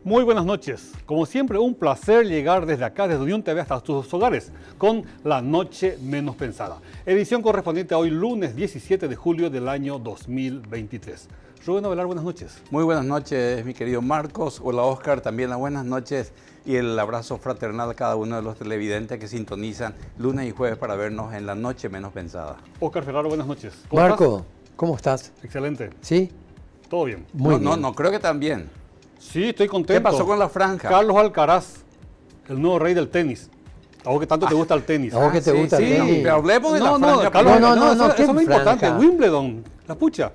Muy buenas noches. Como siempre, un placer llegar desde acá, desde Unión TV hasta tus hogares, con La Noche Menos Pensada. Edición correspondiente a hoy, lunes 17 de julio del año 2023. Rubén Avelar, buenas noches. Muy buenas noches, mi querido Marcos. Hola, Oscar. También las buenas noches y el abrazo fraternal a cada uno de los televidentes que sintonizan lunes y jueves para vernos en La Noche Menos Pensada. Oscar Ferraro, buenas noches. Marco, ¿cómo estás? Excelente. ¿Sí? Todo bien. Muy bien. No, creo que también. Sí, estoy contento. ¿Qué pasó con la franja? Carlos Alcaraz, el nuevo rey del tenis. A vos que tanto te gusta el tenis. A vos que te gusta el tenis. Pero hablemos de la No, franja. Carlos, No, eso es lo importante. franja? Wimbledon, la pucha.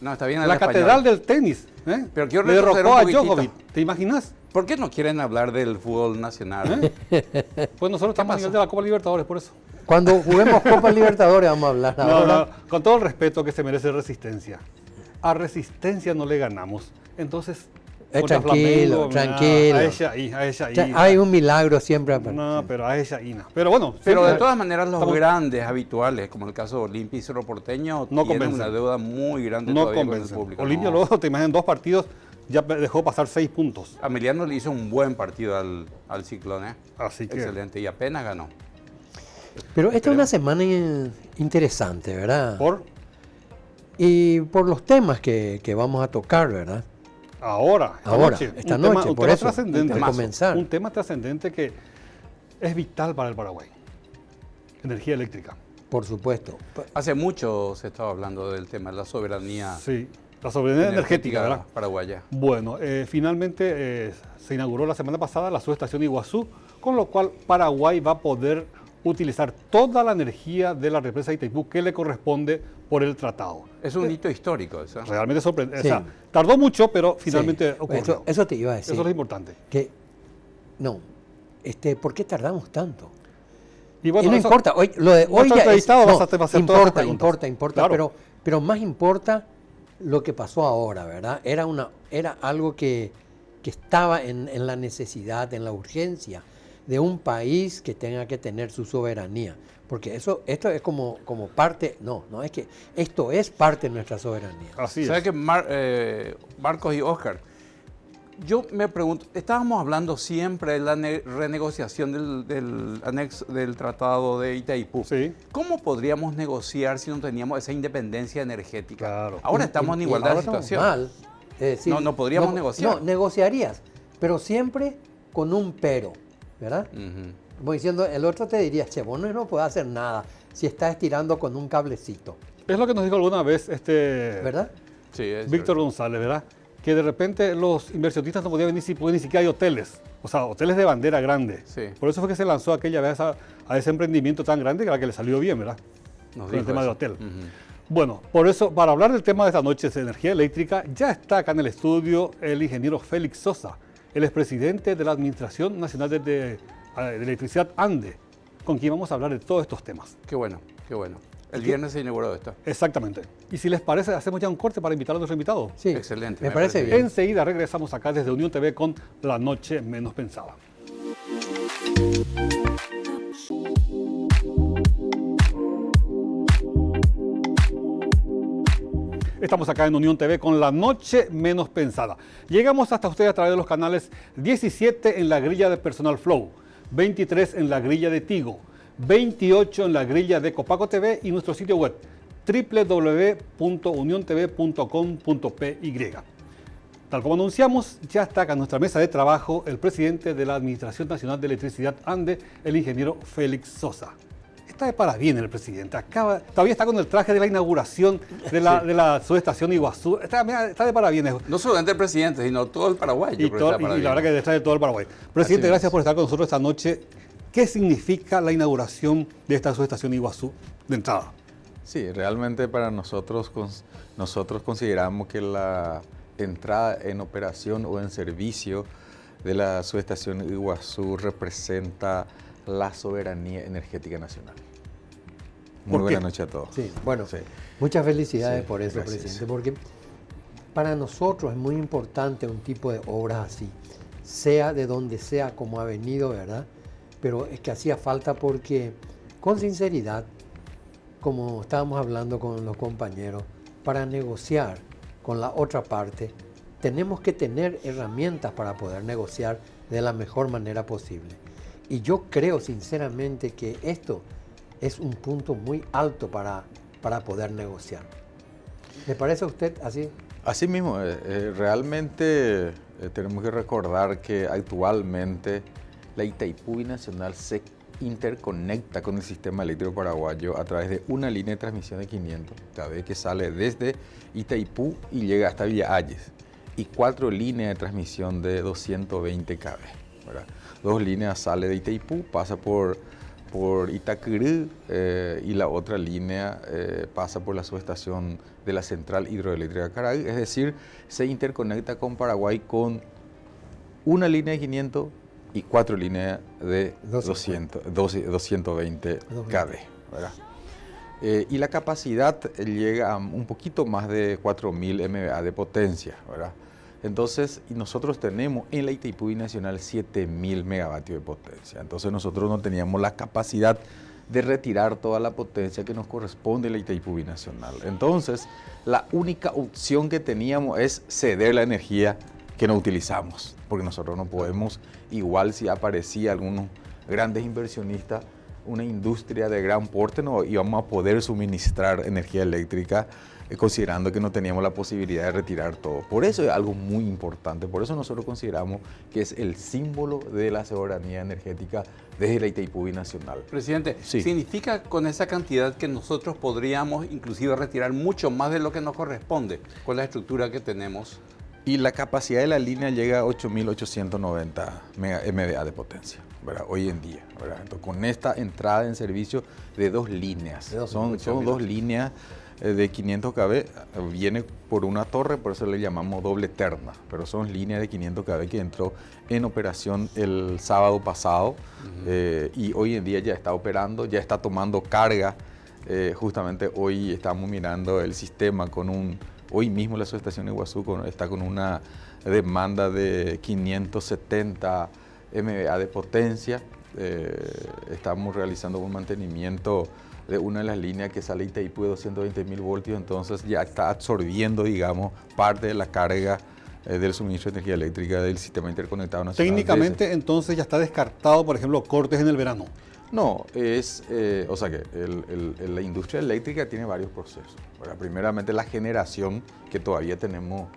No, está bien el La español. catedral del tenis. Pero quiero Le retroceder derrocó un a poquitito. Djokovic. ¿Te imaginas? ¿Por qué no quieren hablar del fútbol nacional? Pues nosotros estamos a nivel de la Copa Libertadores, por eso. Cuando juguemos Copa Libertadores vamos a hablar ahora. No, con todo el respeto que se merece Resistencia. A Resistencia no le ganamos. Entonces, contra Tranquilo, Flamengo, tranquilo. A ella ahí. Hay un milagro siempre. No, pero a ella ahí no. Pero bueno. Pero de siempre- todas maneras, los estamos- grandes habituales, como el caso de Olimpia y Cerro Porteño, No tienen convencen. una deuda muy grande no todavía con el convencen. público. Olimpia No. luego, te imaginas, en 2 partidos ya dejó pasar 6 puntos. Emiliano le hizo un buen partido al Ciclón, ¿eh? Así que, Excelente, y apenas ganó. Pero esta es una semana interesante, ¿verdad? Y por los temas que vamos a tocar, ¿verdad? Esta un noche, tema, por eso, trascendente. antes de comenzar. Un tema trascendente que es vital para el Paraguay. Energía eléctrica. Por supuesto. Hace mucho se estaba hablando del tema de la soberanía Sí, la soberanía energética, ¿verdad? paraguaya. Bueno, finalmente se inauguró la semana pasada la subestación Iguazú, con lo cual Paraguay va a poder utilizar toda la energía de la represa de Itaipú que le corresponde por el tratado. Es un hito histórico eso. Realmente sorprendente. Sí. O sea, tardó mucho, pero finalmente Sí. ocurrió. Eso te iba a decir. Eso es lo importante. ¿Por qué tardamos tanto? Y bueno, y no eso- importa, lo de hoy nuestro ya es, entrevistado va a hacer todas estas importa, preguntas. Claro. pero más importa lo que pasó ahora, ¿verdad? Era algo que estaba en la necesidad, en la urgencia de un país que tenga que tener su soberanía. Porque esto es como parte, no, es que esto es parte de nuestra soberanía. Así es. ¿Sabes que Marcos y Oscar? Yo me pregunto, estábamos hablando siempre de la renegociación del Tratado de Itaipú. Sí. ¿Cómo podríamos negociar si no teníamos esa independencia energética? Claro. Ahora estamos en Y igualdad de ahora estamos situación. mal. Es decir, No podríamos negociar. No, negociarías, pero siempre con un pero, ¿verdad? Ujú. Como diciendo, el otro te diría, che, vos no podés hacer nada si estás estirando con un cablecito, Es lo que nos dijo alguna vez ¿verdad? Sí, es Víctor cierto. González, ¿verdad? Que de repente los inversionistas no podían venir porque ni siquiera hay hoteles. O sea, hoteles de bandera grande. Sí. Por eso fue que se lanzó aquella vez a ese emprendimiento tan grande que a la que le salió bien, ¿verdad? Nos Con el dijo tema del eso. hotel. Ujú. Bueno, por eso, para hablar del tema de esta noche de energía eléctrica, ya está acá en el estudio el ingeniero Félix Sosa, el expresidente de la Administración Nacional de Electricidad ANDE, con quien vamos a hablar de todos estos temas. Qué bueno, qué bueno. El viernes se inauguró esto. Exactamente. Y si les parece, hacemos ya un corte para invitar a nuestro invitado. Sí, Excelente, Me me parece parece bien. Enseguida regresamos acá desde Unión TV con La Noche Menos Pensada. Estamos acá en Unión TV con La Noche Menos Pensada. Llegamos hasta ustedes a través de los canales 17 en la grilla de Personal Flow, 23 en la grilla de Tigo, 28 en la grilla de Copaco TV y nuestro sitio web www.uniontv.com.py. Tal como anunciamos, ya está acá en nuestra mesa de trabajo el presidente de la Administración Nacional de Electricidad ANDE, el ingeniero Félix Sosa. Está de parabienes el presidente, todavía está con el traje de la inauguración de la subestación Iguazú, está de parabienes. No solamente el presidente, sino todo el Paraguay. Y, la verdad que detrás de todo el Paraguay. Presidente, Así gracias es. por estar con nosotros esta noche. ¿Qué significa la inauguración de esta subestación Iguazú de entrada? Sí, realmente para nosotros consideramos que la entrada en operación o en servicio de la subestación Iguazú representa la soberanía energética nacional. Muy ¿Por qué? buena noche a todos. Sí, bueno, Sí. muchas felicidades Sí, por eso, gracias. presidente, porque para nosotros es muy importante un tipo de obras así, sea de donde sea, como ha venido, ¿verdad? Pero es que hacía falta porque, con sinceridad, como estábamos hablando con los compañeros, para negociar con la otra parte, tenemos que tener herramientas para poder negociar de la mejor manera posible. Y yo creo sinceramente que esto es un punto muy alto para poder negociar. ¿Le parece a usted así? Así mismo, realmente tenemos que recordar que actualmente la Itaipú Binacional se interconecta con el sistema eléctrico paraguayo a través de una línea de transmisión de 500 kV que sale desde Itaipú y llega hasta Villa Ayes, y 4 líneas de transmisión de 220 kV, ¿verdad? 2 líneas sale de Itaipú, pasa por Itacurú, y la otra línea pasa por la subestación de la Central Hidroeléctrica Caraí, es decir, se interconecta con Paraguay con una línea de 500 y 4 líneas de 220 kV, ¿verdad? Y la capacidad llega a un poquito más de 4.000 MVA de potencia, ¿verdad? Entonces, y nosotros tenemos en la Itaipú Binacional 7.000 megavatios de potencia. Entonces nosotros no teníamos la capacidad de retirar toda la potencia que nos corresponde a la Itaipú Binacional. Entonces, la única opción que teníamos es ceder la energía que no utilizamos, porque nosotros no podemos, igual si aparecía algunos grandes inversionistas, una industria de gran porte, no íbamos a poder suministrar energía eléctrica, considerando que no teníamos la posibilidad de retirar todo. Por eso es algo muy importante, por eso nosotros consideramos que es el símbolo de la soberanía energética desde la Itaipú Binacional. Presidente, sí. ¿Significa con esa cantidad que nosotros podríamos inclusive retirar mucho más de lo que nos corresponde con la estructura que tenemos? Y la capacidad de la línea llega a 8.890 MVA de potencia, ¿verdad? Hoy en día, ¿verdad? Entonces, con esta entrada en servicio de 2 líneas, son 2 líneas de 500 kV, viene por una torre, por eso le llamamos doble terna, pero son líneas de 500 kV que entró en operación el sábado pasado, y hoy en día ya está operando, ya está tomando carga. Justamente hoy estamos mirando el sistema hoy mismo la subestación de Iguazú está con una demanda de 570 MVA de potencia. Estamos realizando un mantenimiento de una de las líneas que sale Itaipú de 220.000 voltios, entonces ya está absorbiendo, digamos, parte de la carga del suministro de energía eléctrica del sistema interconectado nacional. Técnicamente, entonces ya está descartado, por ejemplo, cortes en el verano. No, o sea que la industria eléctrica tiene varios procesos, ¿verdad? Primeramente la generación, que todavía tenemos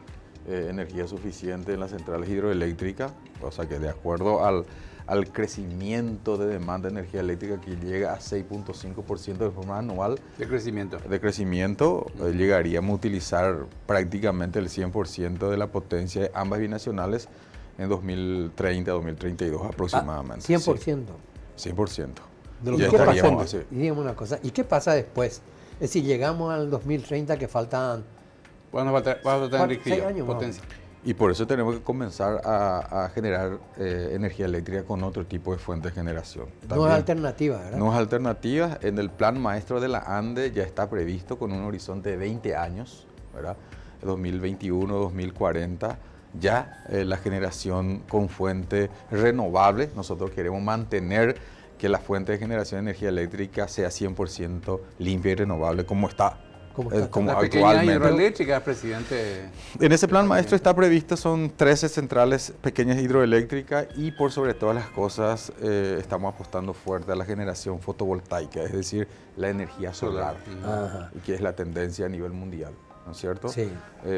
energía suficiente en las centrales hidroeléctricas, o sea que de acuerdo al crecimiento de demanda de energía eléctrica que llega a 6.5% de forma anual. De crecimiento. Llegaríamos a utilizar prácticamente el 100% de la potencia de ambas binacionales en 2030-2032 aproximadamente. 100%. Sí. 100%. ¿Y qué pasa? Y dígame una cosa, ¿y qué pasa después? Es decir, llegamos al 2030 que faltan... Bueno, va a tener 6 años potencia. Y por eso tenemos que comenzar a generar energía eléctrica con otro tipo de fuentes de generación. No es alternativa, ¿verdad? No es alternativa. En el plan maestro de la ANDE ya está previsto con un horizonte de 20 años, ¿verdad? 2021, 2040, ya la generación con fuente renovable. Nosotros queremos mantener que la fuente de generación de energía eléctrica sea 100% limpia y renovable como está. Como la pequeña actualmente. hidroeléctrica, presidente. En ese plan maestro está previsto, son 13 centrales pequeñas hidroeléctricas y por sobre todas las cosas estamos apostando fuerte a la generación fotovoltaica, es decir, la energía solar, que es la tendencia a nivel mundial, ¿no es cierto? Sí.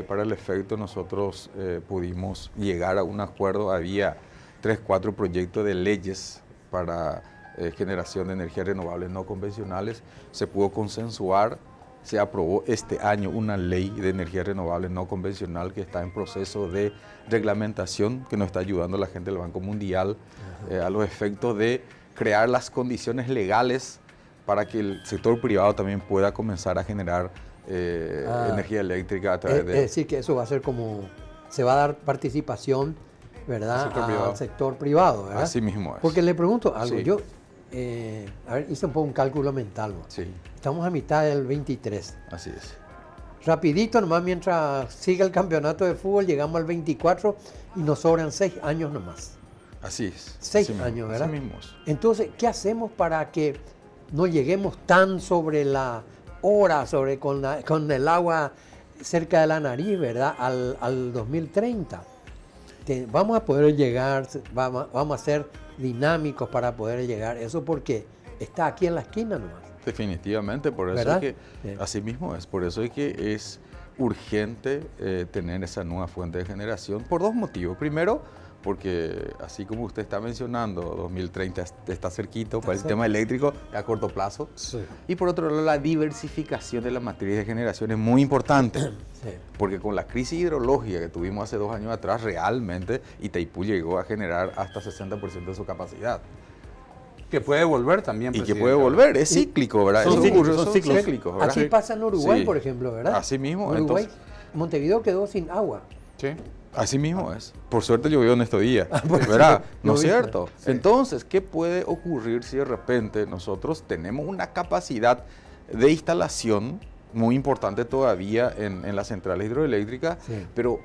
Para el efecto nosotros pudimos llegar a un acuerdo, había 3-4 proyectos de leyes para generación de energías renovables no convencionales, se pudo consensuar. Se aprobó este año una ley de energía renovable no convencional que está en proceso de reglamentación, que nos está ayudando la gente del Banco Mundial a los efectos de crear las condiciones legales para que el sector privado también pueda comenzar a generar energía eléctrica a través de... Es decir, que eso va a ser como... Se va a dar participación, ¿verdad?, al sector privado, ¿verdad? Así mismo es. Porque le pregunto algo, Sí. yo... a ver, hice un poco un cálculo mental, ¿no? Sí, Estamos a mitad del 23. así es. Rapidito, nomás mientras siga el campeonato de fútbol, llegamos al 24 y nos sobran 6 años nomás. Así es. 6 así años, ¿verdad? Así mismo es. Entonces, ¿qué hacemos para que no lleguemos tan sobre la hora, con el agua cerca de la nariz, ¿verdad? Al 2030. Vamos a poder llegar, vamos a ser dinámicos para poder llegar. Eso porque está aquí en la esquina nomás. Definitivamente, por eso ¿Verdad? es que, Sí. así mismo es, por eso es que es urgente tener esa nueva fuente de generación por dos motivos. Primero, porque así como usted está mencionando, 2030 está cerquito para el tema eléctrico a corto plazo. Sí. Y por otro lado, la diversificación de la matriz de generación es muy importante. Sí. Porque con la crisis hidrológica que tuvimos hace 2 años atrás, realmente Itaipú llegó a generar hasta 60% de su capacidad. Que puede volver también, Y que presidente. puede volver, es cíclico, ¿verdad? Son Eso cíclicos, ocurre, son ciclos. cíclicos, ¿verdad? Aquí pasa en Uruguay, Sí. por ejemplo, ¿verdad? Así mismo, Uruguay, entonces, Montevideo quedó sin agua. Sí. así mismo es. Por suerte llovió en estos días, Bueno, ¿verdad? sí, ¿No es llovizna. cierto? Entonces, ¿qué puede ocurrir si de repente nosotros tenemos una capacidad de instalación muy importante todavía en las centrales hidroeléctricas, Sí. pero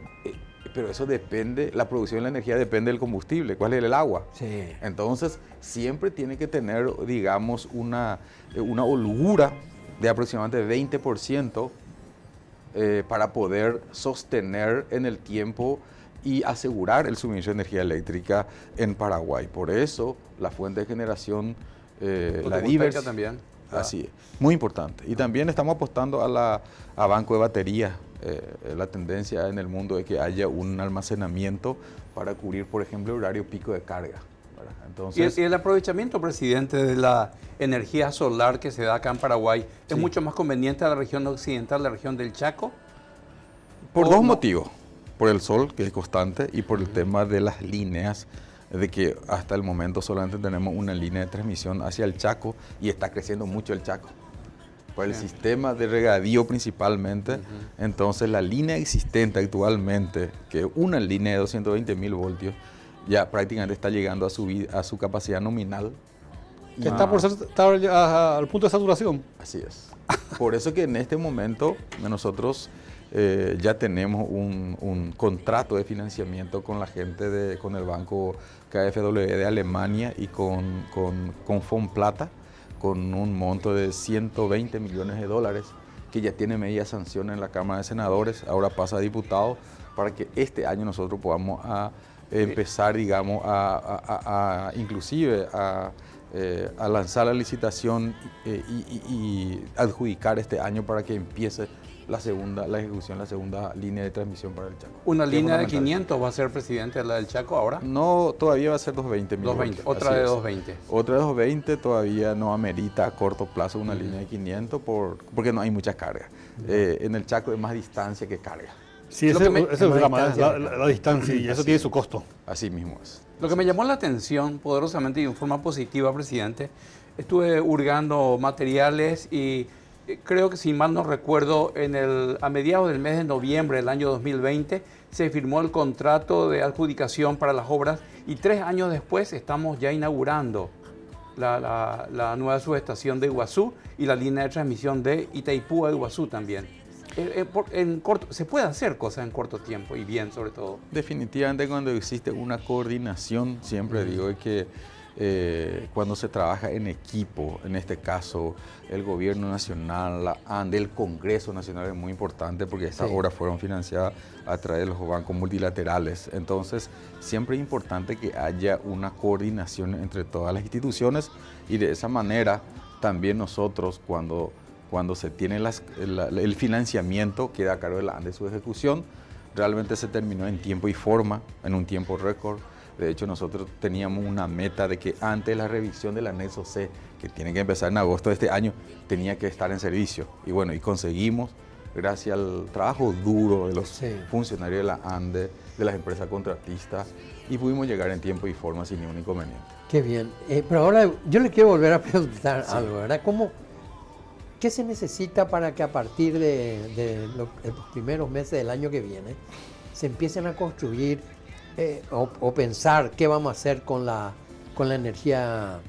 eso depende, la producción de la energía depende del combustible, ¿cuál es el agua? Sí. Entonces, siempre tiene que tener, digamos, una holgura de aproximadamente 20% para poder sostener en el tiempo y asegurar el suministro de energía eléctrica en Paraguay. Por eso, la fuente de generación, la Fotovoltaica diversidad también. Así es, muy importante. Y también estamos apostando a banco de baterías. La tendencia en el mundo es que haya un almacenamiento para cubrir, por ejemplo, el horario pico de carga, ¿verdad? Entonces, Y el aprovechamiento, presidente, de la energía solar que se da acá en Paraguay, ¿es Sí. mucho más conveniente a la región occidental, la región del Chaco? por ¿O dos no? motivos. Por el sol, que es constante, y por el tema de las líneas, de que hasta el momento solamente tenemos una línea de transmisión hacia el Chaco y está creciendo mucho el Chaco. Por el Bien. sistema de regadío principalmente, entonces la línea existente actualmente, que es una línea de 220.000 voltios, ya prácticamente está llegando a su capacidad nominal. Que está por estar ya al punto de saturación. Así es. Por eso que en este momento nosotros ya tenemos un contrato de financiamiento con la gente, con el banco KfW de Alemania y con Fonplata, con un monto de 120 millones de dólares, que ya tiene media sanción en la Cámara de Senadores, ahora pasa a diputados, para que este año nosotros podamos empezar, digamos, inclusive a lanzar la licitación y adjudicar este año para que empiece la ejecución, la segunda línea de transmisión para el Chaco. ¿Una Que es línea de fundamental. 500 va a ser, presidente, la del Chaco ahora? No, todavía va a ser 220 mil 220, voltios, otra así de es. 220. Otra de 220 todavía no amerita a corto plazo una línea de 500 porque no hay mucha carga. En el Chaco hay más distancia que carga. Sí, Lo ese que me- ese es el más drama, distancia. la distancia, y eso tiene su costo. Así mismo es. Lo que me llamó la atención poderosamente y en forma positiva, presidente, estuve hurgando materiales y creo que, si mal no recuerdo, a mediados del mes de noviembre del año 2020 se firmó el contrato de adjudicación para las obras y 3 años después estamos ya inaugurando la nueva subestación de Iguazú y la línea de transmisión de Itaipú a Iguazú también. Se puede hacer cosas en corto tiempo y bien, sobre todo. Definitivamente cuando existe una coordinación, siempre digo que cuando se trabaja en equipo, en este caso el gobierno nacional, la ANDE, el Congreso Nacional es muy importante porque estas Sí. obras fueron financiadas a través de los bancos multilaterales. Entonces, siempre es importante que haya una coordinación entre todas las instituciones y de esa manera también nosotros cuando se tiene el financiamiento queda a cargo de la ANDE su ejecución. Realmente se terminó en tiempo y forma, en un tiempo récord. De hecho, nosotros teníamos una meta de que antes de la revisión del anexo C, que tiene que empezar en agosto de este año, tenía que estar en servicio. Y bueno, y conseguimos, gracias al trabajo duro de los Sí. funcionarios de la ANDE, de las empresas contratistas, y pudimos llegar en tiempo y forma sin ningún inconveniente. Qué bien. Pero ahora yo le quiero volver a preguntar algo, ¿verdad? ¿Qué se necesita para que a partir de los primeros meses del año que viene se empiecen a construir o pensar qué vamos a hacer con la energía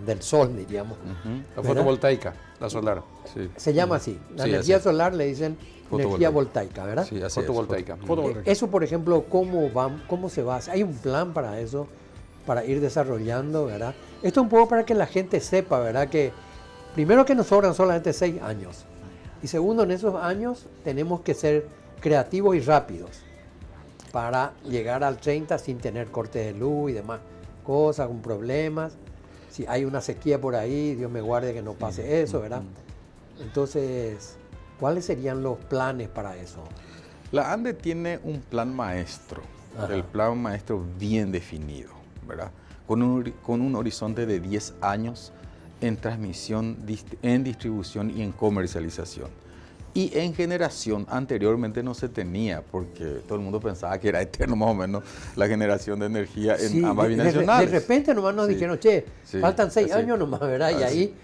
del sol, diríamos? Ujú. La ¿Verdad? fotovoltaica, la solar. Sí. Se llama así. La Sí, energía así. solar le dicen energía voltaica, ¿verdad? Sí, así es. Fotovoltaica. Eso, por ejemplo, ¿cómo se va a hacer? ¿Hay un plan para eso? Para ir desarrollando, ¿verdad? Esto un poco para que la gente sepa, ¿verdad? Que primero que nos sobran solamente 6 años. Y segundo, en esos años tenemos que ser creativos y rápidos para llegar al 30 sin tener cortes de luz y demás cosas, con problemas. Si hay una sequía por ahí, Dios me guarde que no pase eso, ¿verdad? Entonces, ¿cuáles serían los planes para eso? La ANDE tiene un plan maestro, el plan maestro bien definido, ¿verdad? Con un horizonte de 10 años en transmisión, en distribución y en comercialización. Y en generación anteriormente no se tenía, porque todo el mundo pensaba que era eterno más o menos la generación de energía en ambas binacionales. De repente nomás nos dijeron, che, faltan 6 años nomás, ¿verdad? Y ahí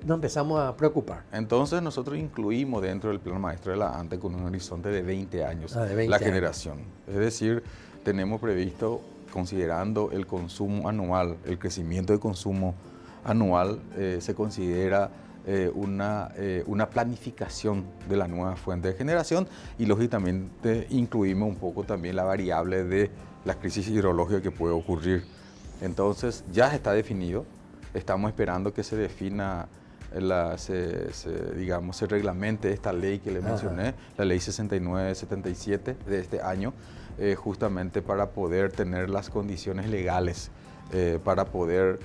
nos empezamos a preocupar. Entonces nosotros incluimos dentro del plan maestro de la ANDE con un horizonte de 20 años de 20 la años. generación. Es decir, tenemos previsto, considerando el consumo anual, el crecimiento de consumo anual, se considera una planificación de la nueva fuente de generación y lógicamente incluimos un poco también la variable de la crisis hidrológica que puede ocurrir. Entonces ya está definido, estamos esperando que se defina, se reglamente esta ley que le mencioné, la ley 6977 de este año, justamente para poder tener las condiciones legales para poder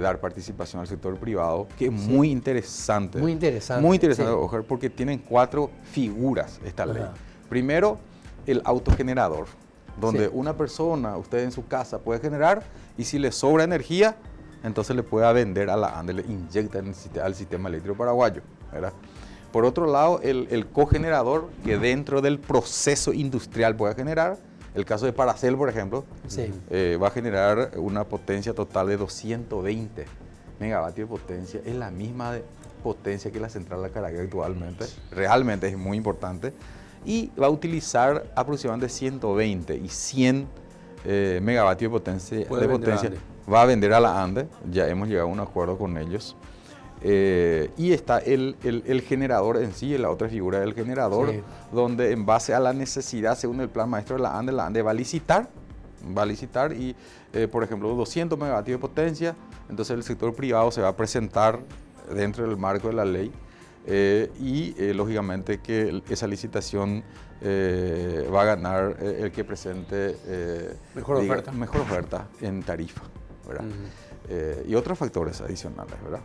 dar participación al sector privado, que es muy interesante. Muy interesante. Muy interesante, Ojar, porque tienen 4 figuras esta ley. Primero, el autogenerador, donde una persona, usted en su casa puede generar y si le sobra energía, entonces le puede vender a la ANDE, le inyecta al sistema eléctrico paraguayo, ¿verdad? Por otro lado, el cogenerador, que dentro del proceso industrial puede generar. El caso de Paracel, por ejemplo, va a generar una potencia total de 220 megavatios de potencia. Es la misma potencia que la central de Caraguay actualmente. Realmente es muy importante. Y va a utilizar aproximadamente 120 y 100 megavatios de potencia. Va a vender a la ANDE. Ya hemos llegado a un acuerdo con ellos. Y está el generador en sí, la otra figura del generador, donde en base a la necesidad, según el plan maestro de la ANDE va a licitar y, por ejemplo, 200 megavatios de potencia, entonces el sector privado se va a presentar dentro del marco de la ley lógicamente que esa licitación va a ganar el que presente mejor oferta en tarifa, ¿verdad? Y otros factores adicionales, ¿verdad?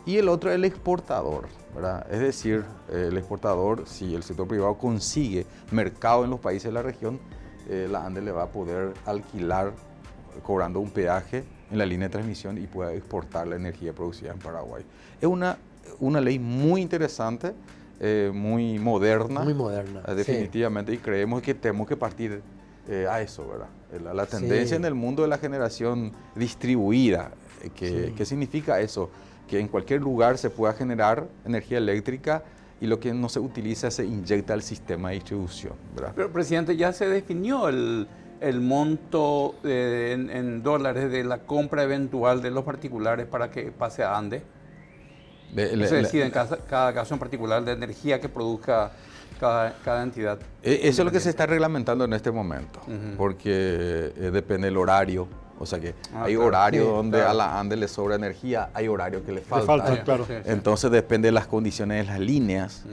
Y el otro es el exportador, ¿verdad? Es decir, el exportador, si el sector privado consigue mercado en los países de la región, la ANDE le va a poder alquilar cobrando un peaje en la línea de transmisión y pueda exportar la energía producida en Paraguay. Es una ley muy interesante, muy moderna. Muy moderna. Definitivamente, y creemos que tenemos que partir a eso, ¿verdad? La tendencia en el mundo de la generación distribuida, ¿qué significa eso? Que en cualquier lugar se pueda generar energía eléctrica y lo que no se utiliza se inyecta al sistema de distribución, ¿verdad? Pero, presidente, ya se definió el monto en dólares de la compra eventual de los particulares para que pase a ANDE. Se decide en cada caso en particular de energía que produzca cada entidad. Eso es lo que se está reglamentando en este momento, porque depende del horario. O sea que hay horarios donde a la ANDE le sobra energía, hay horarios que le falta. Claro. Entonces depende de las condiciones de las líneas,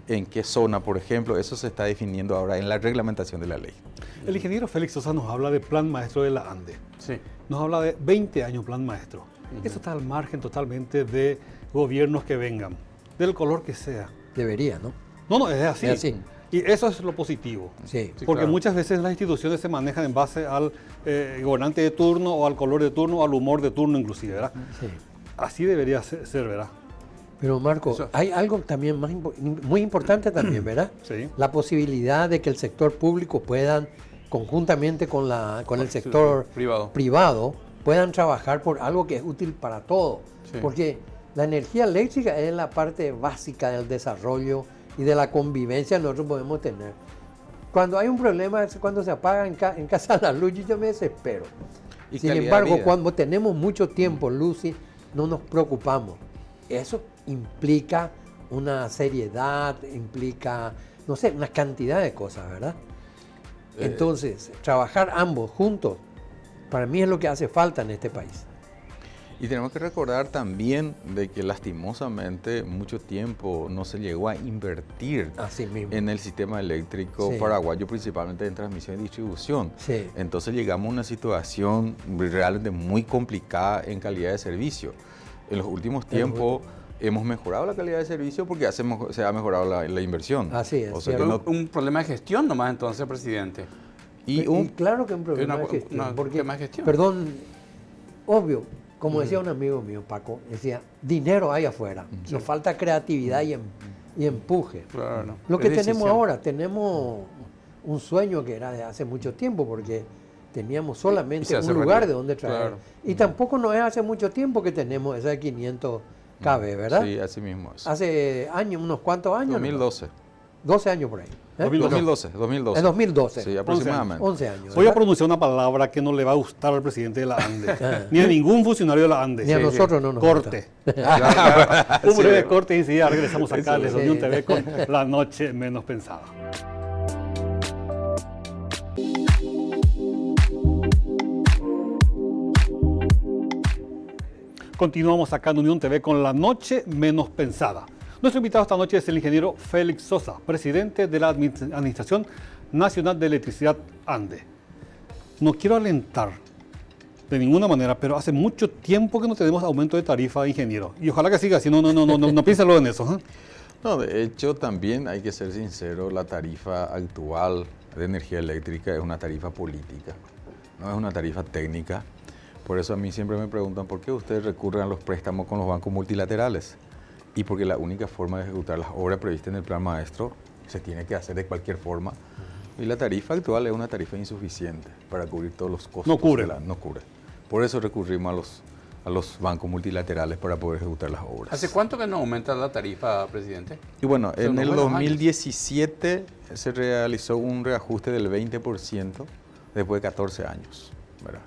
en qué zona, por ejemplo, eso se está definiendo ahora en la reglamentación de la ley. El ingeniero Félix Sosa nos habla de plan maestro de la ANDE. Sí. Nos habla de 20 años plan maestro. Eso está al margen totalmente de gobiernos que vengan, del color que sea. Debería, ¿no? No, es así. Es así. Y eso es lo positivo. Sí. Porque muchas veces las instituciones se manejan en base al gobernante de turno o al color de turno o al humor de turno inclusive, ¿verdad? Sí. Así debería ser, ¿verdad? Pero Marco, hay algo también muy importante también, ¿verdad? Sí. La posibilidad de que el sector público puedan, conjuntamente con el sector privado, puedan trabajar por algo que es útil para todos. Sí. Porque la energía eléctrica es la parte básica del desarrollo y de la convivencia que nosotros podemos tener. Cuando hay un problema, es cuando se apaga en casa la luz, yo me desespero. Sin embargo, cuando tenemos mucho tiempo luz, no nos preocupamos. Eso implica una seriedad, implica, no sé, una cantidad de cosas, ¿verdad? Entonces, trabajar ambos juntos, para mí es lo que hace falta en este país. Y tenemos que recordar también de que lastimosamente mucho tiempo no se llegó a invertir Así mismo. en el sistema eléctrico Sí. paraguayo, principalmente en transmisión y distribución. Sí. Entonces llegamos a una situación realmente muy complicada en calidad de servicio. En los últimos tiempos hemos mejorado la calidad de servicio porque se ha mejorado la inversión. Así es, O sea que cierto. no- Un problema de gestión nomás entonces, presidente. y Y claro que es un problema Una- de gestión. una- porque, tema de gestión. Perdón, obvio, como decía un amigo mío, Paco, decía, dinero hay afuera, nos falta creatividad y empuje. Claro. Lo que Es tenemos decisión. ahora, tenemos un sueño que era de hace mucho tiempo, porque teníamos Y solamente se hace un lugar realidad. de donde traer. Claro. Y tampoco no es hace mucho tiempo que tenemos esa de 500 KB, ¿verdad? Sí, así mismo es. Hace años, unos cuantos años. 2012. 12 años por ahí. ¿eh? 2012. 2012. Es 2012. Sí, aproximadamente. 11 años. Voy a ¿verdad? pronunciar una palabra que no le va a gustar al presidente de la ANDE, Ah. ni a ningún funcionario de la ANDE. Ni a nosotros no nos Corte. gusta. Un breve corte y enseguida regresamos acá a Sí. Unión TV con La Noche Menos Pensada. Continuamos acá en Unión TV con La Noche Menos Pensada. Nuestro invitado esta noche es el ingeniero Félix Sosa, presidente de la Administración Nacional de Electricidad ANDE. No quiero alentar de ninguna manera, pero hace mucho tiempo que no tenemos aumento de tarifa, ingeniero. Y ojalá que siga así, no piénsalo en eso. ¿Eh? No, de hecho también hay que ser sincero, la tarifa actual de energía eléctrica es una tarifa política, no es una tarifa técnica. Por eso a mí siempre me preguntan por qué ustedes recurren a los préstamos con los bancos multilaterales. Y porque la única forma de ejecutar las obras previstas en el plan maestro se tiene que hacer de cualquier forma. Y la tarifa actual es una tarifa insuficiente para cubrir todos los costos. No cubre. No cubre. Por eso recurrimos a los bancos multilaterales para poder ejecutar las obras. ¿Hace cuánto que no aumenta la tarifa, presidente? Y bueno, Hace en unos el buenos años. 2017 se realizó un reajuste del 20% después de 14 años, ¿verdad?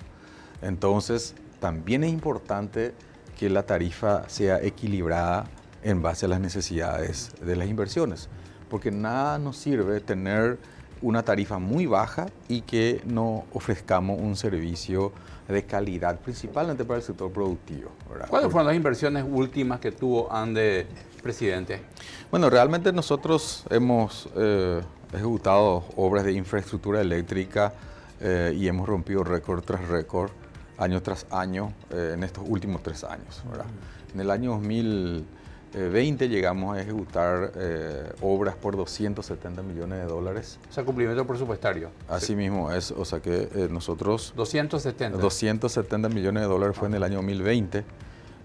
Entonces, también es importante que la tarifa sea equilibrada en base a las necesidades de las inversiones, porque nada nos sirve tener una tarifa muy baja y que no ofrezcamos un servicio de calidad, principalmente para el sector productivo, ¿verdad? ¿Cuáles fueron las inversiones últimas que tuvo ANDE, presidente? Bueno, realmente nosotros hemos ejecutado obras de infraestructura eléctrica y hemos rompido récord tras récord, año tras año, en estos últimos 3 años, ¿verdad? En el año 2020 llegamos a ejecutar obras por 270 millones de dólares. O sea, cumplimiento presupuestario. Así mismo es, o sea que nosotros 270. 270 millones de dólares fue en el año 2020.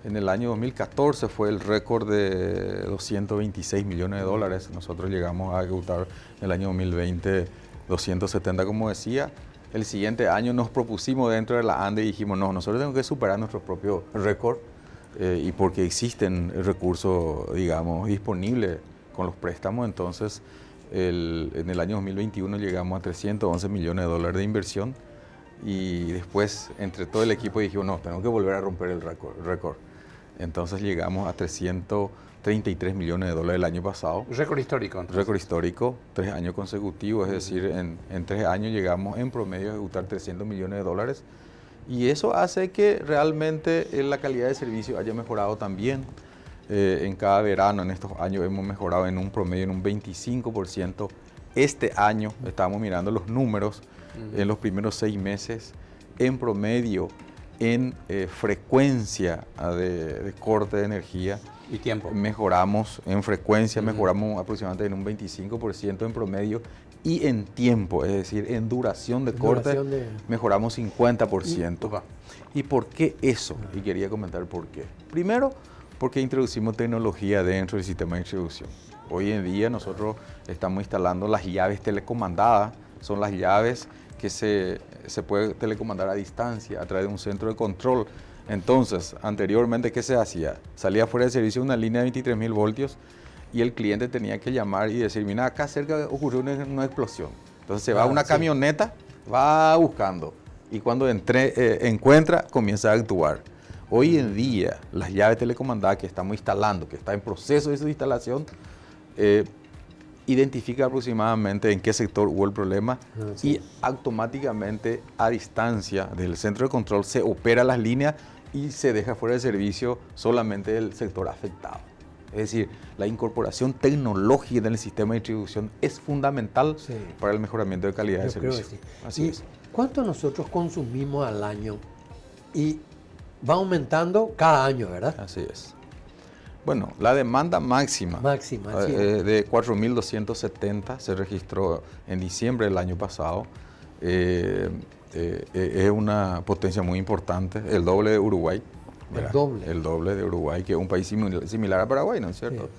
En el año 2014 fue el récord de 226 millones de dólares. Nosotros llegamos a ejecutar en el año 2020 270, como decía. El siguiente año nos propusimos dentro de la ANDE y dijimos, no, nosotros tenemos que superar nuestro propio récord y porque existen recursos, digamos, disponibles con los préstamos. Entonces, en el año 2021 llegamos a 311 millones de dólares de inversión. Y después, entre todo el equipo, dijimos, no, tenemos que volver a romper el récord. Entonces llegamos a 333 millones de dólares el año pasado. Récord histórico. Entonces. Récord histórico, 3 años consecutivos, es decir, en 3 años llegamos en promedio a ejecutar 300 millones de dólares. Y eso hace que realmente la calidad de servicio haya mejorado también. En cada verano, en estos años, hemos mejorado en un promedio en un 25%. Este año, estamos mirando los números, en los primeros 6 meses, en promedio, en frecuencia de corte de energía. Y tiempo. Mejoramos en frecuencia, mejoramos aproximadamente en un 25% en promedio y en tiempo, es decir, en duración de corte, mejoramos 50%. ¿Y por qué eso? Y quería comentar por qué. Primero, porque introducimos tecnología dentro del sistema de distribución. Hoy en día nosotros estamos instalando las llaves telecomandadas, son las llaves que se puede telecomandar a distancia a través de un centro de control. Entonces, anteriormente, ¿qué se hacía? Salía fuera de servicio una línea de 23.000 voltios y el cliente tenía que llamar y decir, mira, acá cerca ocurrió una explosión. Entonces se va a una camioneta, va buscando y cuando encuentra, comienza a actuar. Hoy en día, las llaves telecomandadas que estamos instalando, que está en proceso de su instalación, identifica aproximadamente en qué sector hubo el problema y automáticamente a distancia del centro de control se opera las líneas y se deja fuera de servicio solamente el sector afectado. Es decir, la incorporación tecnológica en el sistema de distribución es fundamental para el mejoramiento de calidad de servicio. Creo que sí. Así es. ¿Cuánto nosotros consumimos al año? Y va aumentando cada año, ¿verdad? Así es. Bueno, la demanda máxima, sí. de 4.270 se registró en diciembre del año pasado. Es una potencia muy importante, el doble de Uruguay. El doble de Uruguay, que es un país similar a Paraguay, ¿no es cierto?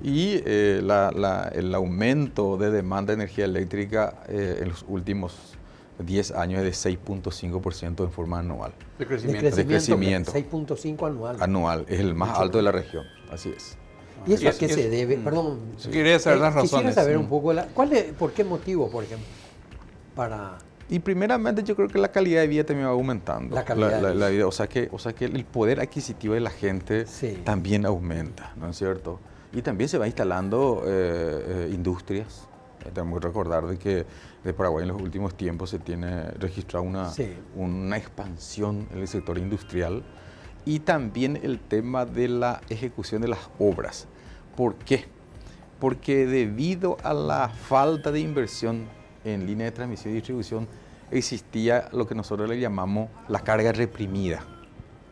Sí. Y el aumento de demanda de energía eléctrica en los últimos 10 años es de 6.5% en forma anual. De crecimiento. 6.5 anual. Anual, es el más alto de la región, así es. ¿Y eso a qué se debe? Perdón. Quería saber las razones. Quisiera saber un poco, ¿por qué motivo, por ejemplo? Y primeramente yo creo que la calidad de vida también va aumentando. La calidad de vida. O sea que el poder adquisitivo de la gente también aumenta, ¿no es cierto? Y también se va instalando industrias. Tenemos que recordar de que de Paraguay en los últimos tiempos se tiene registrado una expansión en el sector industrial y también el tema de la ejecución de las obras. ¿Por qué? Porque debido a la falta de inversión en línea de transmisión y distribución existía lo que nosotros le llamamos la carga reprimida,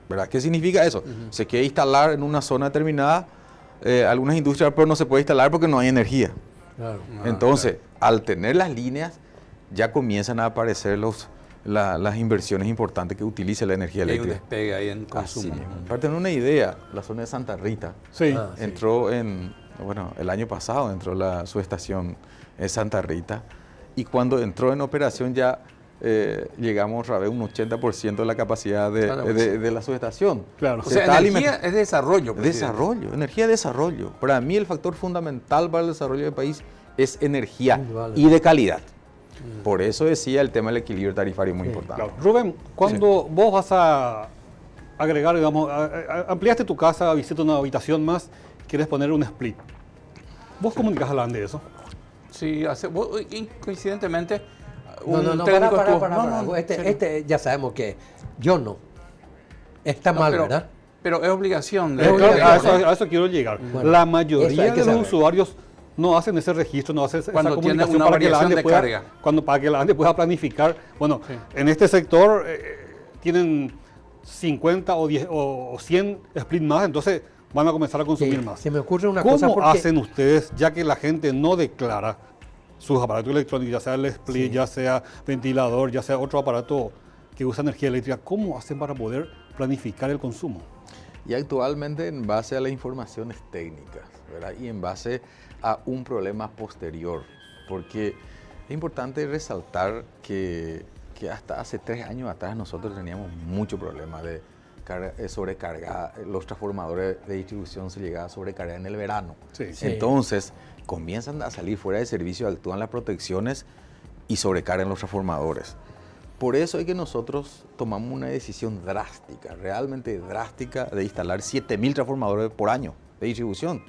¿verdad? ¿Qué significa eso? Se quiere instalar en una zona determinada algunas industrias, pero no se puede instalar porque no hay energía. Claro. Entonces, al tener las líneas, ya comienzan a aparecer las inversiones importantes que utiliza la energía eléctrica. Hay un despegue ahí en consumo. Para tener una idea, la zona de Santa Rita entró el año pasado entró la subestación Santa Rita, y cuando entró en operación ya llegamos a ver un 80% de la capacidad de la subestación. Claro. O sea, energía es desarrollo. Desarrollo, energía de desarrollo. Para mí el factor fundamental para el desarrollo del país es energía y de calidad. Por eso decía el tema del equilibrio tarifario muy importante. Claro. Rubén, cuando vos vas a agregar, digamos, ampliaste tu casa, hiciste una habitación más, quieres poner un split, ¿vos comunicas a la ANDE eso? Sí, coincidentemente... para. Ya sabemos que yo no. Está mal, ¿verdad? Pero es obligación. A eso quiero llegar. Bueno, la mayoría de los usuarios no hacen ese registro, no hacen esa comunicación para que la ANDE pueda, para que la ANDE pueda planificar. Bueno, en este sector tienen 50 o 10 o 100 split más, entonces van a comenzar a consumir más. Se me ocurre una cosa. ¿Cómo hacen ustedes, ya que la gente no declara sus aparatos electrónicos, ya sea el split, ya sea ventilador, ya sea otro aparato que usa energía eléctrica, cómo hacen para poder planificar el consumo? Y actualmente en base a las informaciones técnicas, ¿verdad? Y en base a un problema posterior, porque es importante resaltar que hasta hace 3 años atrás nosotros teníamos mucho problema de sobrecarga, los transformadores de distribución se llegaba a sobrecargar en el verano. Entonces comienzan a salir fuera de servicio, actúan las protecciones y sobrecargan los transformadores. Por eso es que nosotros tomamos una decisión drástica, realmente drástica, de instalar 7.000 transformadores por año de distribución.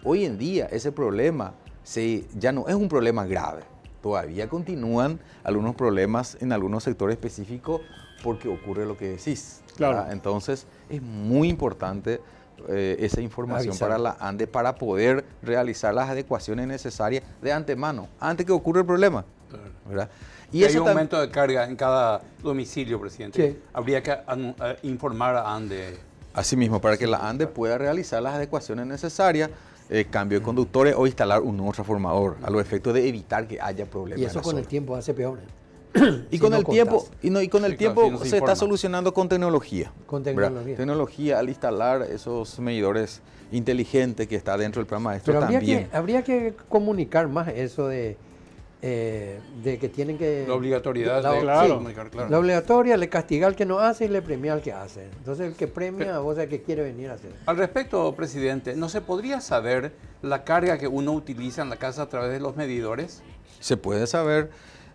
Hoy en día ese problema ya no es un problema grave. Todavía continúan algunos problemas en algunos sectores específicos porque ocurre lo que decís. Claro. Entonces es muy importante esa información para la ANDE para poder realizar las adecuaciones necesarias de antemano, antes que ocurra el problema. ¿Verdad? Y hay un aumento de carga en cada domicilio, presidente. Sí. Habría que informar a ANDE. Asimismo, para que la ANDE pueda realizar las adecuaciones necesarias, cambio de conductores o instalar un nuevo transformador, a los efectos de evitar que haya problemas. Y eso con el tiempo hace peor. Y con el tiempo, se está solucionando con tecnología. Con tecnología. Tecnología al instalar esos medidores inteligentes que está dentro del plan maestro. Pero también. Habría que comunicar más eso de que tienen que... La obligatoriedad de comunicar, claro. La obligatoria, le castiga al que no hace y le premia al que hace. Entonces el que premia, o sea, que quiere venir a hacer. Al respecto, presidente, ¿no se podría saber la carga que uno utiliza en la casa a través de los medidores? Se puede saber.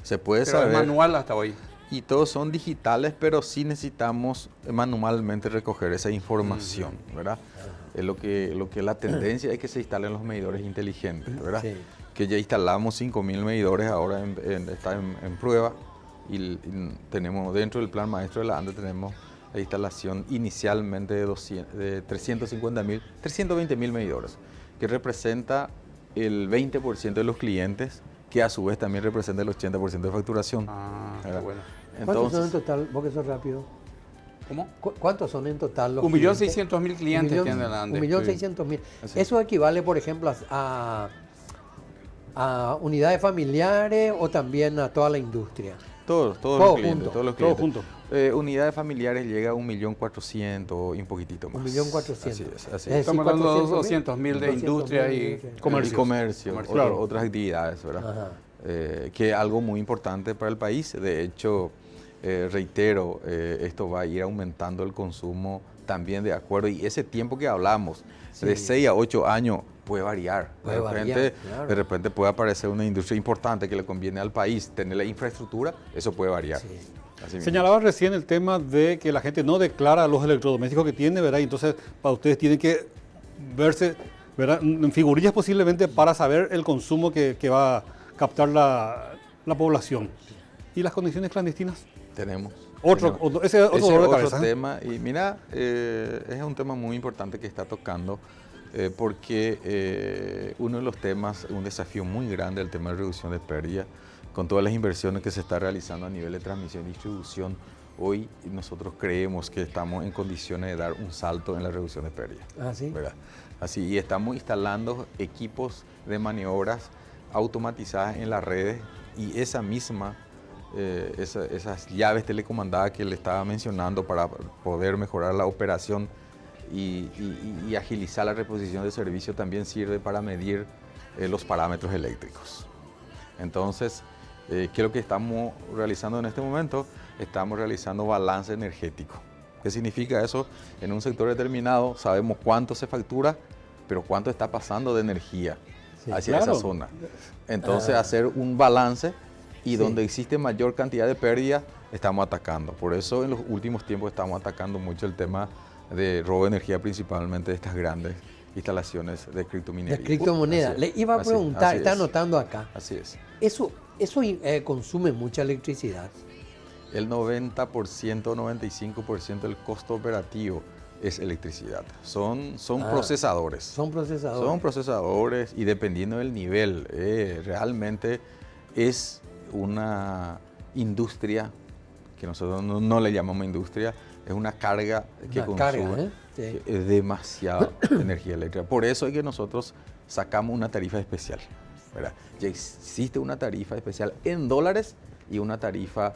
Pero es manual hasta hoy. Y todos son digitales, pero sí necesitamos manualmente recoger esa información, ¿verdad? Lo que la tendencia es que se instalen los medidores inteligentes, ¿verdad? Sí. Que ya instalamos 5.000 medidores, ahora está en prueba y tenemos dentro del plan maestro de la ANDE tenemos la instalación inicialmente de 320.000 medidores, que representa el 20% de los clientes, que a su vez también representa el 80% de facturación. Qué bueno. ¿Cuántos son en total? Vos que sos rápido. ¿Cómo? ¿Cuántos son en total los 1.600.000 clientes tiene la ANDE. 1.600.000. ¿Eso equivale, por ejemplo, a unidades familiares o también a toda la industria? Todos Todo los clientes. junto. Todos los Todo clientes. junto. Unidades familiares llega a 1.400.000 y un poquitito más. 1.400.000. Así es. Es decir, Estamos hablando de 400.000 de industria y Comercio. Y comercio, Claro. otras actividades, ¿verdad? Ajá. Que es algo muy importante para el país. De hecho, reitero, esto va a ir aumentando el consumo también de acuerdo. Y ese tiempo que hablamos, Sí. de 6 a 8 años, puede variar. Puede variar, claro. De repente puede aparecer una industria importante que le conviene al país tener la infraestructura, eso puede variar. Sí. Así mismo. Señalaba recién el tema de que la gente no declara los electrodomésticos que tiene, ¿verdad? Y entonces para ustedes tienen que verse, ¿verdad?, en figurillas posiblemente para saber el consumo que va a captar la población. ¿Y las condiciones clandestinas? Tenemos. Ese es otro dolor de cabeza. Tema. Y mira, es un tema muy importante que está tocando, porque uno de los temas, un desafío muy grande, el tema de reducción de pérdida, con todas las inversiones que se está realizando a nivel de transmisión y distribución, hoy nosotros creemos que estamos en condiciones de dar un salto en la reducción de pérdida. Ah, sí. ¿Verdad? Así, y estamos instalando equipos de maniobras automatizadas en las redes, y esa misma, esas llaves telecomandadas que le estaba mencionando para poder mejorar la operación y agilizar la reposición de servicio, también sirve para medir los parámetros eléctricos. Entonces, ¿qué es lo que estamos realizando en este momento? Estamos realizando balance energético. ¿Qué significa eso? En un sector determinado sabemos cuánto se factura, pero cuánto está pasando de energía hacia esa zona. Entonces, hacer un balance, y donde existe mayor cantidad de pérdida, estamos atacando. Por eso en los últimos tiempos estamos atacando mucho el tema de robo de energía, principalmente de estas grandes instalaciones de criptominería. De criptomoneda. Le iba a preguntar, está anotando acá. Así es. Eso consume mucha electricidad. El 90%, 95% del costo operativo es electricidad. Son procesadores. Son procesadores. Son procesadores, y dependiendo del nivel, realmente es una industria, que nosotros no le llamamos industria, es una carga que consume demasiada energía eléctrica. Por eso es que nosotros sacamos una tarifa especial, ¿verdad? Ya existe una tarifa especial en dólares y una tarifa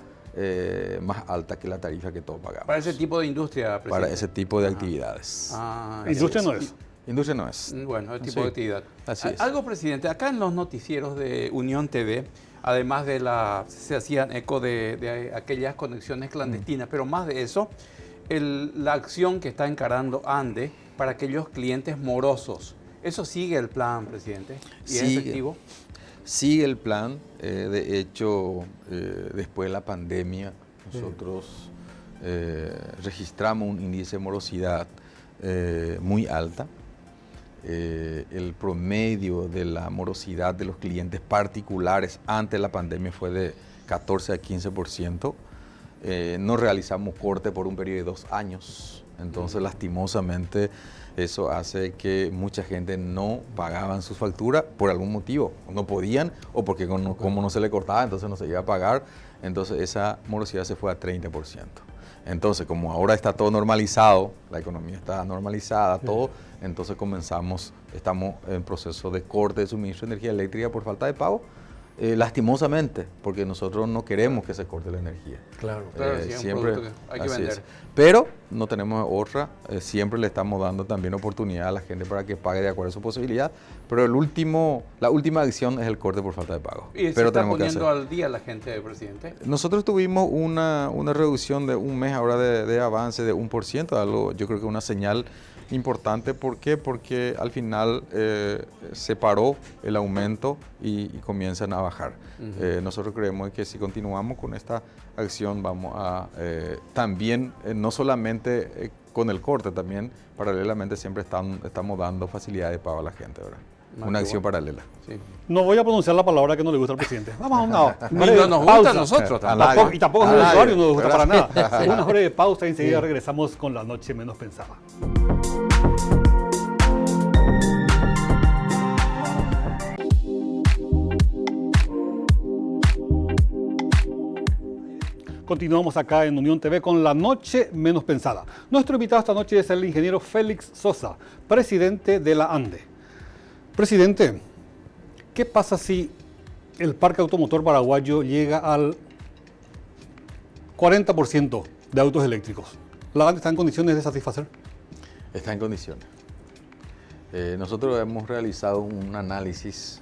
más alta que la tarifa que todos pagamos. Para ese tipo de industria, presidente. Para ese tipo de actividades. Industria no es. Industria no es. Bueno, el tipo de actividad. Así es. Algo, presidente, acá en los noticieros de Unión TV, además de se hacían eco de aquellas conexiones clandestinas, pero más de eso, la acción que está encarando ANDE para aquellos clientes morosos. ¿Eso sigue el plan, presidente? ¿Y es efectivo? Sigue el plan. De hecho, después de la pandemia, nosotros registramos un índice de morosidad muy alta. El promedio de la morosidad de los clientes particulares antes de la pandemia fue de 14 a 15%. No realizamos corte por un periodo de 2 años. Entonces, lastimosamente, eso hace que mucha gente no pagaban sus facturas por algún motivo. No podían, o porque como no se le cortaba, entonces no se iba a pagar. Entonces, esa morosidad se fue a 30%. Entonces, como ahora está todo normalizado, la economía está normalizada, todo, entonces estamos en proceso de corte de suministro de energía eléctrica por falta de pago, lastimosamente, porque nosotros no queremos que se corte la energía. Claro. Sí, es un siempre producto que hay que así vender. es. Pero no tenemos otra, siempre le estamos dando también oportunidad a la gente para que pague de acuerdo a su posibilidad, pero la última acción es el corte por falta de pago. ¿Y se pero está tenemos que poniendo hacer. al día la gente, presidente? Nosotros tuvimos una reducción de un mes ahora de avance de 1%, algo yo creo que una señal importante. ¿Por qué? Porque al final se paró el aumento y comienzan a bajar. Nosotros creemos que si continuamos con esta acción vamos a también, no solamente con el corte, también paralelamente siempre estamos dando facilidad de pago a la gente, ¿verdad? una acción paralela. Sí. No voy a pronunciar la palabra que no le gusta al presidente. Vamos a una Ni no nos gusta a nosotros tampoco. Tampoco, y tampoco a los usuarios no nos gusta para ¿verdad? nada. Una breve pausa y enseguida regresamos con la noche menos pensada. Continuamos acá en Unión TV con la noche menos pensada. Nuestro invitado esta noche es el ingeniero Félix Sosa, presidente de la ANDE. Presidente, ¿qué pasa si el parque automotor paraguayo llega al 40% de autos eléctricos? ¿La ANDE está en condiciones de satisfacer? Está en condiciones. Nosotros hemos realizado un análisis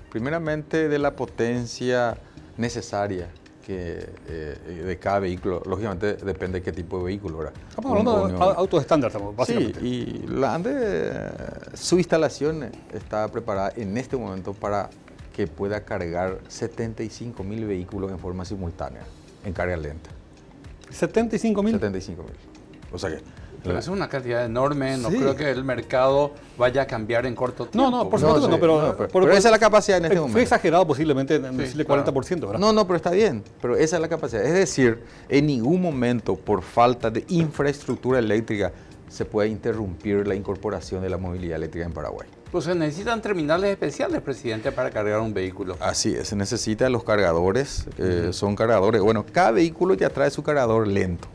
primeramente de la potencia necesaria de cada vehículo. Lógicamente depende de qué tipo de vehículo, ¿verdad? Estamos hablando de autos estándar, básicamente. Sí, y la ANDE, su instalación está preparada en este momento para que pueda cargar 75.000 vehículos en forma simultánea, en carga lenta. 75.000. 75.000. O sea que... Pero es una cantidad enorme, no Sí. creo que el mercado vaya a cambiar en corto tiempo. No, por supuesto que no, pero esa es la capacidad en este fue momento. exagerado posiblemente en decirle claro. 40%, ¿verdad? No, pero está bien, pero esa es la capacidad. Es decir, en ningún momento, por falta de infraestructura eléctrica, se puede interrumpir la incorporación de la movilidad eléctrica en Paraguay. Pues se necesitan terminales especiales, presidente, para cargar un vehículo. Así es, se necesitan los cargadores, son cargadores, bueno, cada vehículo ya trae su cargador lento,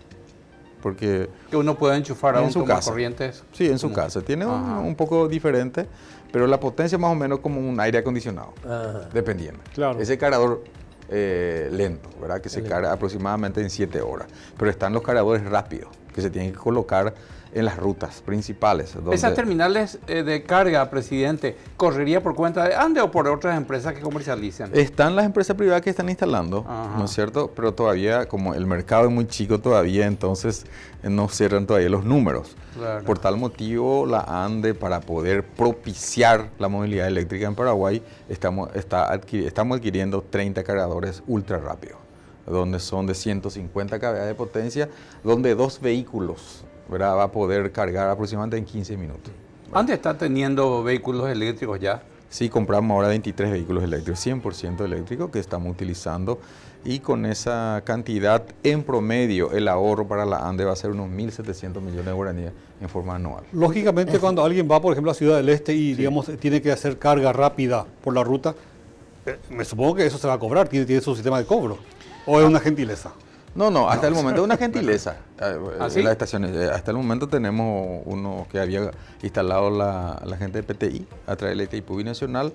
porque... Que uno puede enchufar a En un su casa. tomacorrientes. Sí, en su casa, tiene un poco diferente, pero la potencia más o menos como un aire acondicionado, Ajá. dependiendo. Claro. Ese cargador lento, ¿verdad? Que se carga aproximadamente en 7 horas, pero están los cargadores rápidos, que se tienen que colocar en las rutas principales. ¿Esas terminales de carga, presidente, correría por cuenta de ANDE o por otras empresas que comercialicen? Están las empresas privadas que están instalando, Ajá. ¿no es cierto? Pero todavía, como el mercado es muy chico todavía, entonces no cierran todavía los números. Claro. Por tal motivo, la ANDE, para poder propiciar la movilidad eléctrica en Paraguay, estamos adquiriendo 30 cargadores ultra rápidos, donde son de 150 kW de potencia, donde 2 vehículos, ¿verdad?, va a poder cargar aproximadamente en 15 minutos. ANDE está teniendo vehículos eléctricos ya. Sí, compramos ahora 23 vehículos eléctricos, 100% eléctricos que estamos utilizando, y con esa cantidad, en promedio, el ahorro para la ANDE va a ser unos 1.700 millones de guaraníes en forma anual. Lógicamente, cuando alguien va, por ejemplo, a Ciudad del Este y, digamos, tiene que hacer carga rápida por la ruta, me supongo que eso se va a cobrar, tiene su sistema de cobro. ¿O es una gentileza? No, hasta el momento es una gentileza. ¿Ah, sí? En las estaciones, hasta el momento tenemos uno que había instalado la gente de PTI a través de la ITIPUBI Nacional.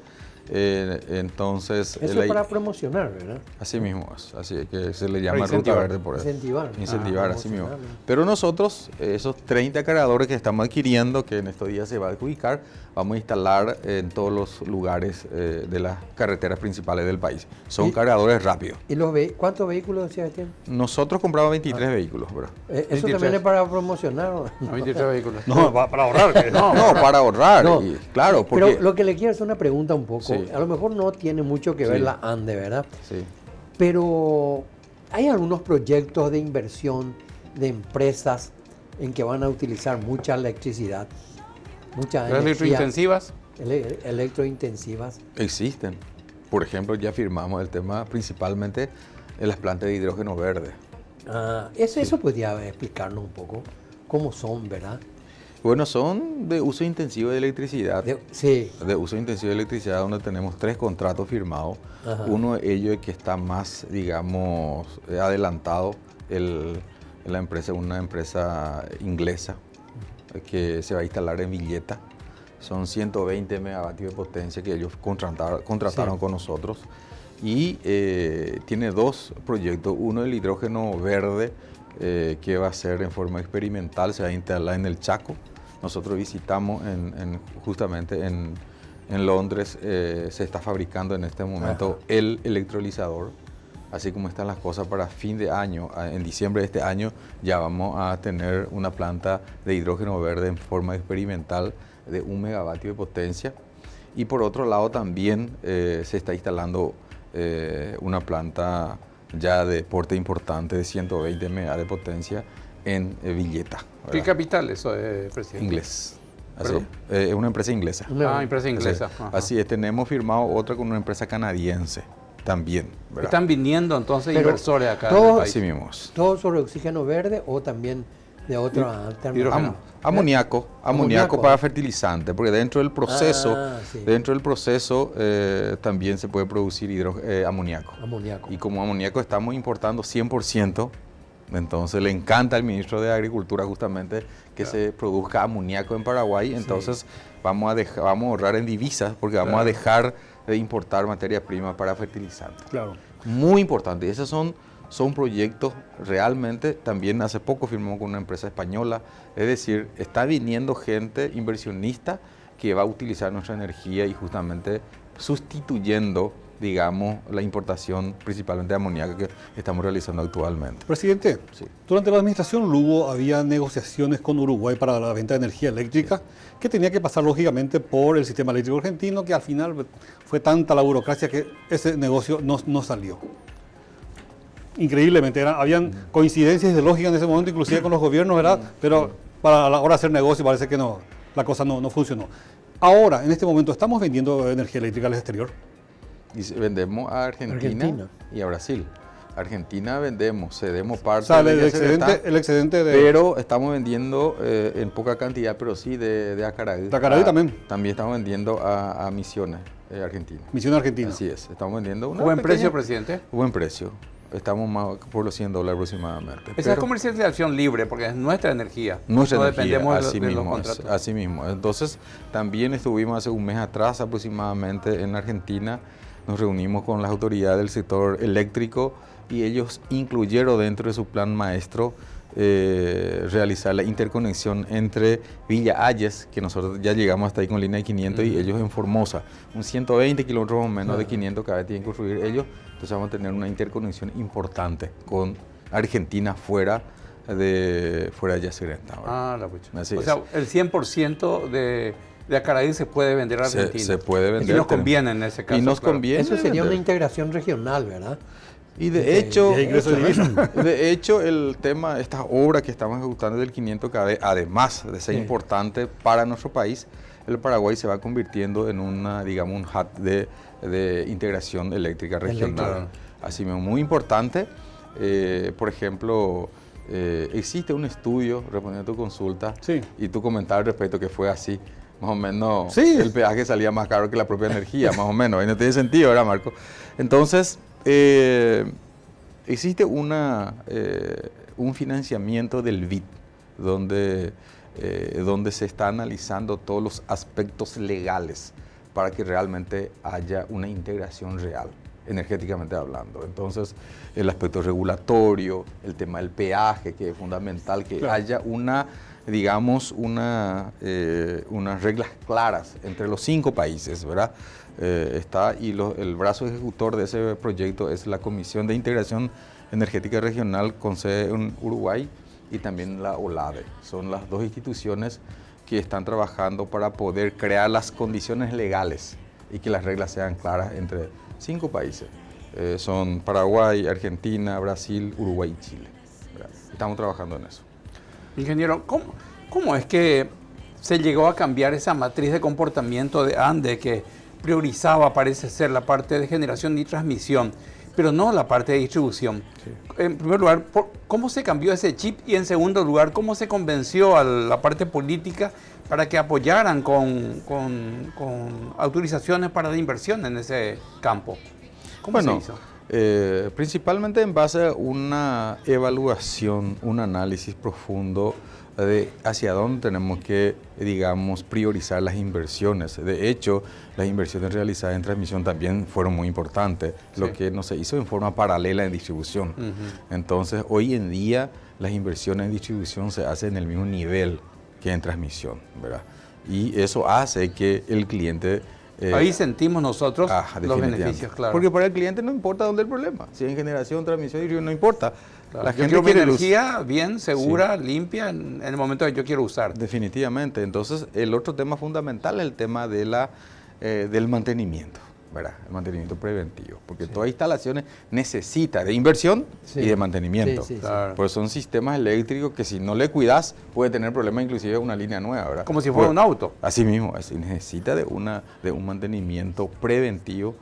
Entonces, Eso es para promocionar, ¿verdad? así mismo es, así que se le llama Para Ruta incentivar. Verde por eso. Incentivar. Así mismo. promocionar. Pero nosotros, esos 30 cargadores que estamos adquiriendo, que en estos días se va a adjudicar, vamos a instalar en todos los lugares de las carreteras principales del país. Son ¿Y? cargadores rápidos. ¿Y cuántos vehículos decía que tienen? Nosotros compramos 23 vehículos, ¿verdad? ¿Eso 23. también es para promocionar? ¿O? 23 vehículos. No, para ahorrar. No, para ahorrar, No. claro, porque... Pero lo que le quiero hacer una pregunta un poco. Sí. A lo mejor no tiene mucho que ver Sí. la ANDE, ¿verdad? Sí. Pero hay algunos proyectos de inversión de empresas en que van a utilizar mucha electricidad, mucha ¿Las energía electrointensivas? electrointensivas. Existen. Por ejemplo, ya firmamos el tema principalmente de las plantas de hidrógeno verde. Eso podría explicarnos un poco cómo son, ¿verdad? Bueno, son de uso intensivo de electricidad. Sí. De uso intensivo de electricidad, donde tenemos 3 contratos firmados. Ajá. Uno de ellos es que está más, digamos, adelantado. La empresa, una empresa inglesa que se va a instalar en Villeta. Son 120 megavatios de potencia que ellos contrataron Sí. con nosotros. Y tiene 2 proyectos. Uno, el hidrógeno verde, que va a ser en forma experimental, se va a instalar en el Chaco. Nosotros visitamos justamente en Londres, se está fabricando en este momento el electrolizador. Así como están las cosas, para fin de año, en diciembre de este año, ya vamos a tener una planta de hidrógeno verde en forma experimental de 1 megavatio de potencia. Y por otro lado también se está instalando una planta ya de porte importante de 120 megas de potencia en Villeta. ¿Qué ¿verdad? capital eso es, presidente? Inglés. Así es una empresa inglesa. Empresa inglesa. Así es, tenemos firmado otra con una empresa canadiense también, ¿verdad? Están viniendo entonces Pero inversores acá en todo- el país. Así mismo. ¿Todo sobre oxígeno verde o también de otra alternativa? hidrógeno. Amoníaco para fertilizante, porque dentro del proceso, Sí. también se puede producir amoníaco. Amoníaco. Y como amoníaco estamos importando 100%, entonces le encanta al ministro de Agricultura justamente que se produzca amoníaco en Paraguay, entonces vamos a ahorrar en divisas porque vamos a dejar de importar materia prima para fertilizantes. Claro. Muy importante, y esos son proyectos realmente, también hace poco firmamos con una empresa española, es decir, está viniendo gente inversionista que va a utilizar nuestra energía y justamente sustituyendo, digamos, la importación principalmente de amoníaco que estamos realizando actualmente. Presidente, Sí. durante la administración Lugo había negociaciones con Uruguay para la venta de energía eléctrica que tenía que pasar lógicamente por el sistema eléctrico argentino, que al final fue tanta la burocracia que ese negocio no salió. Increíblemente, habían coincidencias ideológicas en ese momento, inclusive con los gobiernos, ¿verdad? Pero para la hora de hacer negocio parece que no, la cosa no funcionó. Ahora, en este momento, ¿estamos vendiendo energía eléctrica al exterior? Y vendemos a Argentina y a Brasil. Argentina cedemos parte O sea, de el la Yacyretá, excedente de... pero estamos vendiendo en poca cantidad, pero sí de Acaraí. De Acaraí también. También estamos vendiendo a Misiones, Argentina. Misión Argentina. Así es, estamos vendiendo una ¿Buen pequeña- precio, presidente? Buen precio. Estamos más por los $100 aproximadamente. Esa es comercialización libre porque es nuestra energía. Nuestra no energía, dependemos así de los mismo, contratos. así mismo. Entonces, también estuvimos hace un mes atrás aproximadamente en Argentina, nos reunimos con las autoridades del sector eléctrico y ellos incluyeron dentro de su plan maestro realizar la interconexión entre Villa Ayes, que nosotros ya llegamos hasta ahí con línea de 500, y ellos en Formosa, un 120 kilómetros o menos de 500 cada vez tienen que construir ellos, entonces vamos a tener una interconexión importante con Argentina fuera de Yacyretá. La pucha. Así o es. sea, el 100% de Acaraí se puede vender a Argentina. Se puede vender. Y nos conviene en ese caso. Y nos claro. conviene. Eso sería una vender. integración regional, ¿verdad? Y de hecho, y ingreso de divisa. de hecho, el tema, esta obra que estamos ejecutando del 500 kV, además de ser importante para nuestro país, el Paraguay se va convirtiendo en una, digamos, un hub de integración eléctrica regional. Así mismo, muy importante. Por ejemplo, existe un estudio, respondiendo a tu consulta, Sí. y tu comentario respecto que fue así. Más o menos, Sí. el peaje salía más caro que la propia energía, más o menos. Ahí no tiene sentido, ¿verdad, Marco? Entonces, existe un financiamiento del BID, donde se está analizando todos los aspectos legales para que realmente haya una integración real, energéticamente hablando. Entonces, el aspecto regulatorio, el tema del peaje, que es fundamental, que haya digamos, unas reglas claras entre los 5 países, ¿verdad? El brazo ejecutor de ese proyecto es la Comisión de Integración Energética Regional con sede en Uruguay y también la OLADE. Son las 2 instituciones que están trabajando para poder crear las condiciones legales y que las reglas sean claras entre 5 países. Son Paraguay, Argentina, Brasil, Uruguay y Chile, ¿verdad? Estamos trabajando en eso. Ingeniero, ¿cómo es que se llegó a cambiar esa matriz de comportamiento de ANDE que priorizaba, parece ser, la parte de generación y transmisión, pero no la parte de distribución? Sí. En primer lugar, ¿cómo se cambió ese chip? Y en segundo lugar, ¿cómo se convenció a la parte política para que apoyaran con autorizaciones para la inversión en ese campo? ¿Cómo se hizo? Principalmente en base a una evaluación, un análisis profundo de hacia dónde tenemos que, digamos, priorizar las inversiones. De hecho, las inversiones realizadas en transmisión también fueron muy importantes, lo que no se hizo en forma paralela en distribución. Entonces, hoy en día, las inversiones en distribución se hacen en el mismo nivel que en transmisión, ¿verdad? Y eso hace que el cliente... ahí sentimos nosotros los definitivamente. beneficios, claro. Porque para el cliente no importa dónde el problema. Si en generación, transmisión, distribución, no importa. Claro. La Yo gente quiero mi quiere energía bien, segura, limpia, en el momento que yo quiero usar. Definitivamente. Entonces, el otro tema fundamental es el tema de del mantenimiento. ¿verdad? El mantenimiento preventivo, porque todas instalaciones necesitan de inversión y de mantenimiento. Claro. Pues son sistemas eléctricos que si no le cuidas puede tener problemas, inclusive una línea nueva, ¿verdad? Como si fuera un auto. Así mismo, así necesita de un mantenimiento preventivo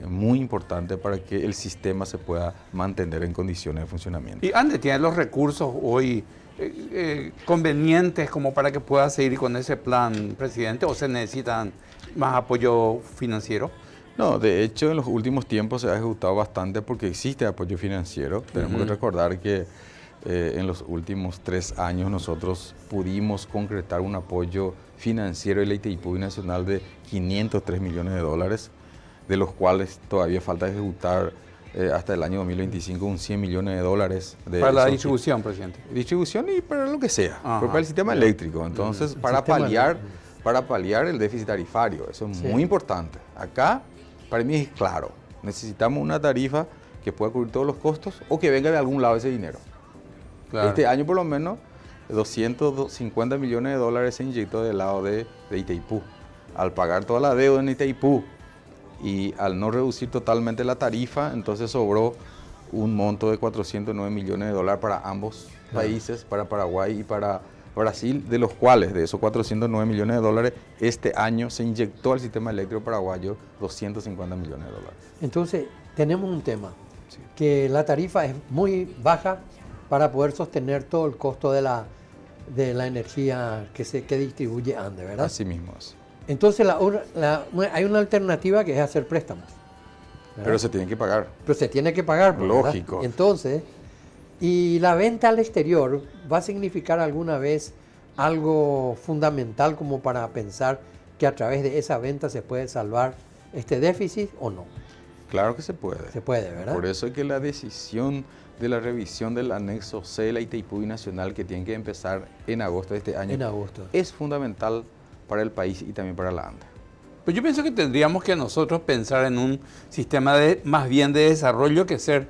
muy importante para que el sistema se pueda mantener en condiciones de funcionamiento. ¿Y Ande tiene los recursos hoy convenientes como para que pueda seguir con ese plan, presidente, o se necesitan más apoyo financiero? No, de hecho en los últimos tiempos se ha ejecutado bastante porque existe apoyo financiero. Tenemos que recordar que en los últimos 3 años nosotros pudimos concretar un apoyo financiero de la Itaipú Nacional de 503 millones de dólares, de los cuales todavía falta ejecutar hasta el año 2025 un 100 millones de dólares. Para la distribución, presidente. Distribución y para lo que sea, para el sistema eléctrico. Entonces, para paliar el déficit tarifario, eso es muy importante. Acá, para mí es claro, necesitamos una tarifa que pueda cubrir todos los costos o que venga de algún lado ese dinero. Claro. Este año por lo menos 250 millones de dólares se inyectó del lado de Itaipú. Al pagar toda la deuda en Itaipú y al no reducir totalmente la tarifa, entonces sobró un monto de 409 millones de dólares para ambos países, para Paraguay y para Brasil, de los cuales, de esos 409 millones de dólares, este año se inyectó al sistema eléctrico paraguayo 250 millones de dólares. Entonces, tenemos un tema, que la tarifa es muy baja para poder sostener todo el costo de la energía que distribuye ANDE, ¿verdad? Así mismo es. Entonces hay una alternativa que es hacer préstamos, ¿verdad? Pero se tiene que pagar. Pero se tiene que pagar, ¿verdad? Lógico. Entonces, y la venta al exterior va a significar alguna vez algo fundamental como para pensar que a través de esa venta se puede salvar este déficit o no. Claro que se puede. Se puede, ¿verdad? Por eso es que la decisión de la revisión del anexo C de la Itaipú Nacional, que tiene que empezar en agosto de este año, es fundamental para el país y también para la ANDE. Pues yo pienso que tendríamos que nosotros pensar en un sistema más bien de desarrollo que ser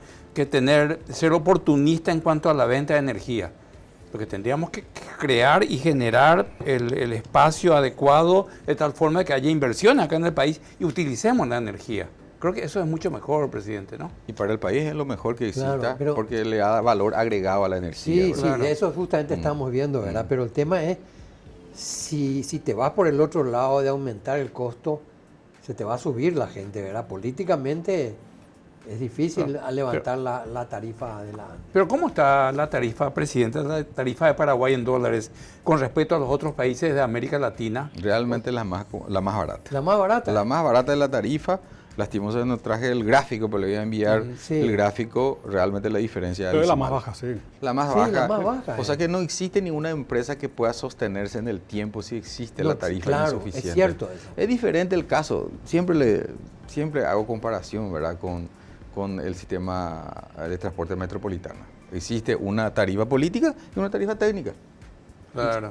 oportunista en cuanto a la venta de energía. Porque tendríamos que crear y generar el espacio adecuado de tal forma que haya inversión acá en el país y utilicemos la energía. Creo que eso es mucho mejor, presidente, ¿no? Y para el país es lo mejor que exista, claro, porque le da valor agregado a la energía. Sí, claro. De eso justamente estamos viendo, ¿verdad? Pero el tema es, si te vas por el otro lado de aumentar el costo, se te va a subir la gente, ¿verdad? Políticamente es difícil levantar la tarifa de la ANDE. Pero ¿cómo está la tarifa, presidente, la tarifa de Paraguay en dólares con respecto a los otros países de América Latina? Realmente la más barata. ¿La más barata? La más barata de la tarifa. Lastimosamente no traje el gráfico, pero le voy a enviar el gráfico, realmente la diferencia. Pero es la más baja, sí. La más baja. O sea que no existe ninguna empresa que pueda sostenerse en el tiempo si existe la tarifa insuficiente. Es cierto eso. Es diferente el caso. Siempre hago comparación, ¿verdad?, con el sistema de transporte metropolitano. Existe una tarifa política y una tarifa técnica. Claro.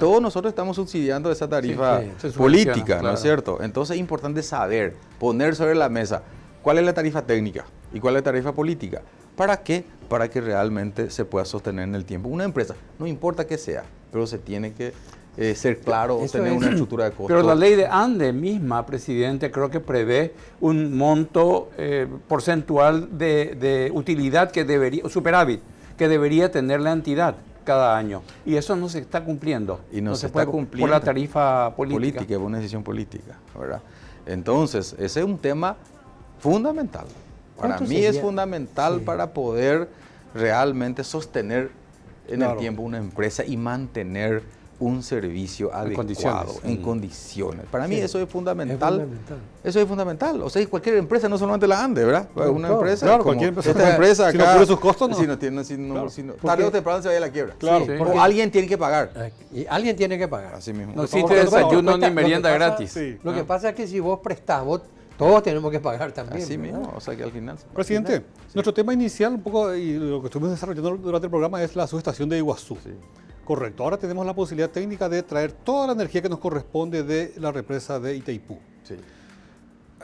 Todos nosotros estamos subsidiando esa tarifa política, ¿no es cierto? Entonces es importante saber, poner sobre la mesa cuál es la tarifa técnica y cuál es la tarifa política. ¿Para qué? Para que realmente se pueda sostener en el tiempo. Una empresa, no importa qué sea, pero se tiene que ser claro, tener una estructura de costos. Pero la ley de ANDE misma, presidente, creo que prevé un monto porcentual de utilidad superávit, que debería tener la entidad cada año. Y eso no se está cumpliendo. Y no se está cumpliendo por la tarifa política. Es una decisión política, ¿verdad? Entonces, ese es un tema fundamental. Para mí es fundamental para poder realmente sostener en el tiempo una empresa y mantener un servicio adecuado, en condiciones. Para mí eso es fundamental. Eso es fundamental. O sea, cualquier empresa, no solamente la ANDE, ¿verdad? Una empresa, claro, cualquier empresa. Esta empresa acá, si no cubre sus costos, no. Tarde o temprano se vaya a la quiebra. Claro. O alguien tiene que pagar. Y alguien tiene que pagar. Así mismo. No existe desayuno ni merienda gratis. Lo que pasa es que si vos prestás, todos tenemos que pagar también. Así mismo, o sea que al final... Presidente, nuestro tema inicial, un poco, y lo que estuvimos desarrollando durante el programa, es la subestación de Iguazú. Sí. Correcto. Ahora tenemos la posibilidad técnica de traer toda la energía que nos corresponde de la represa de Itaipú. Sí.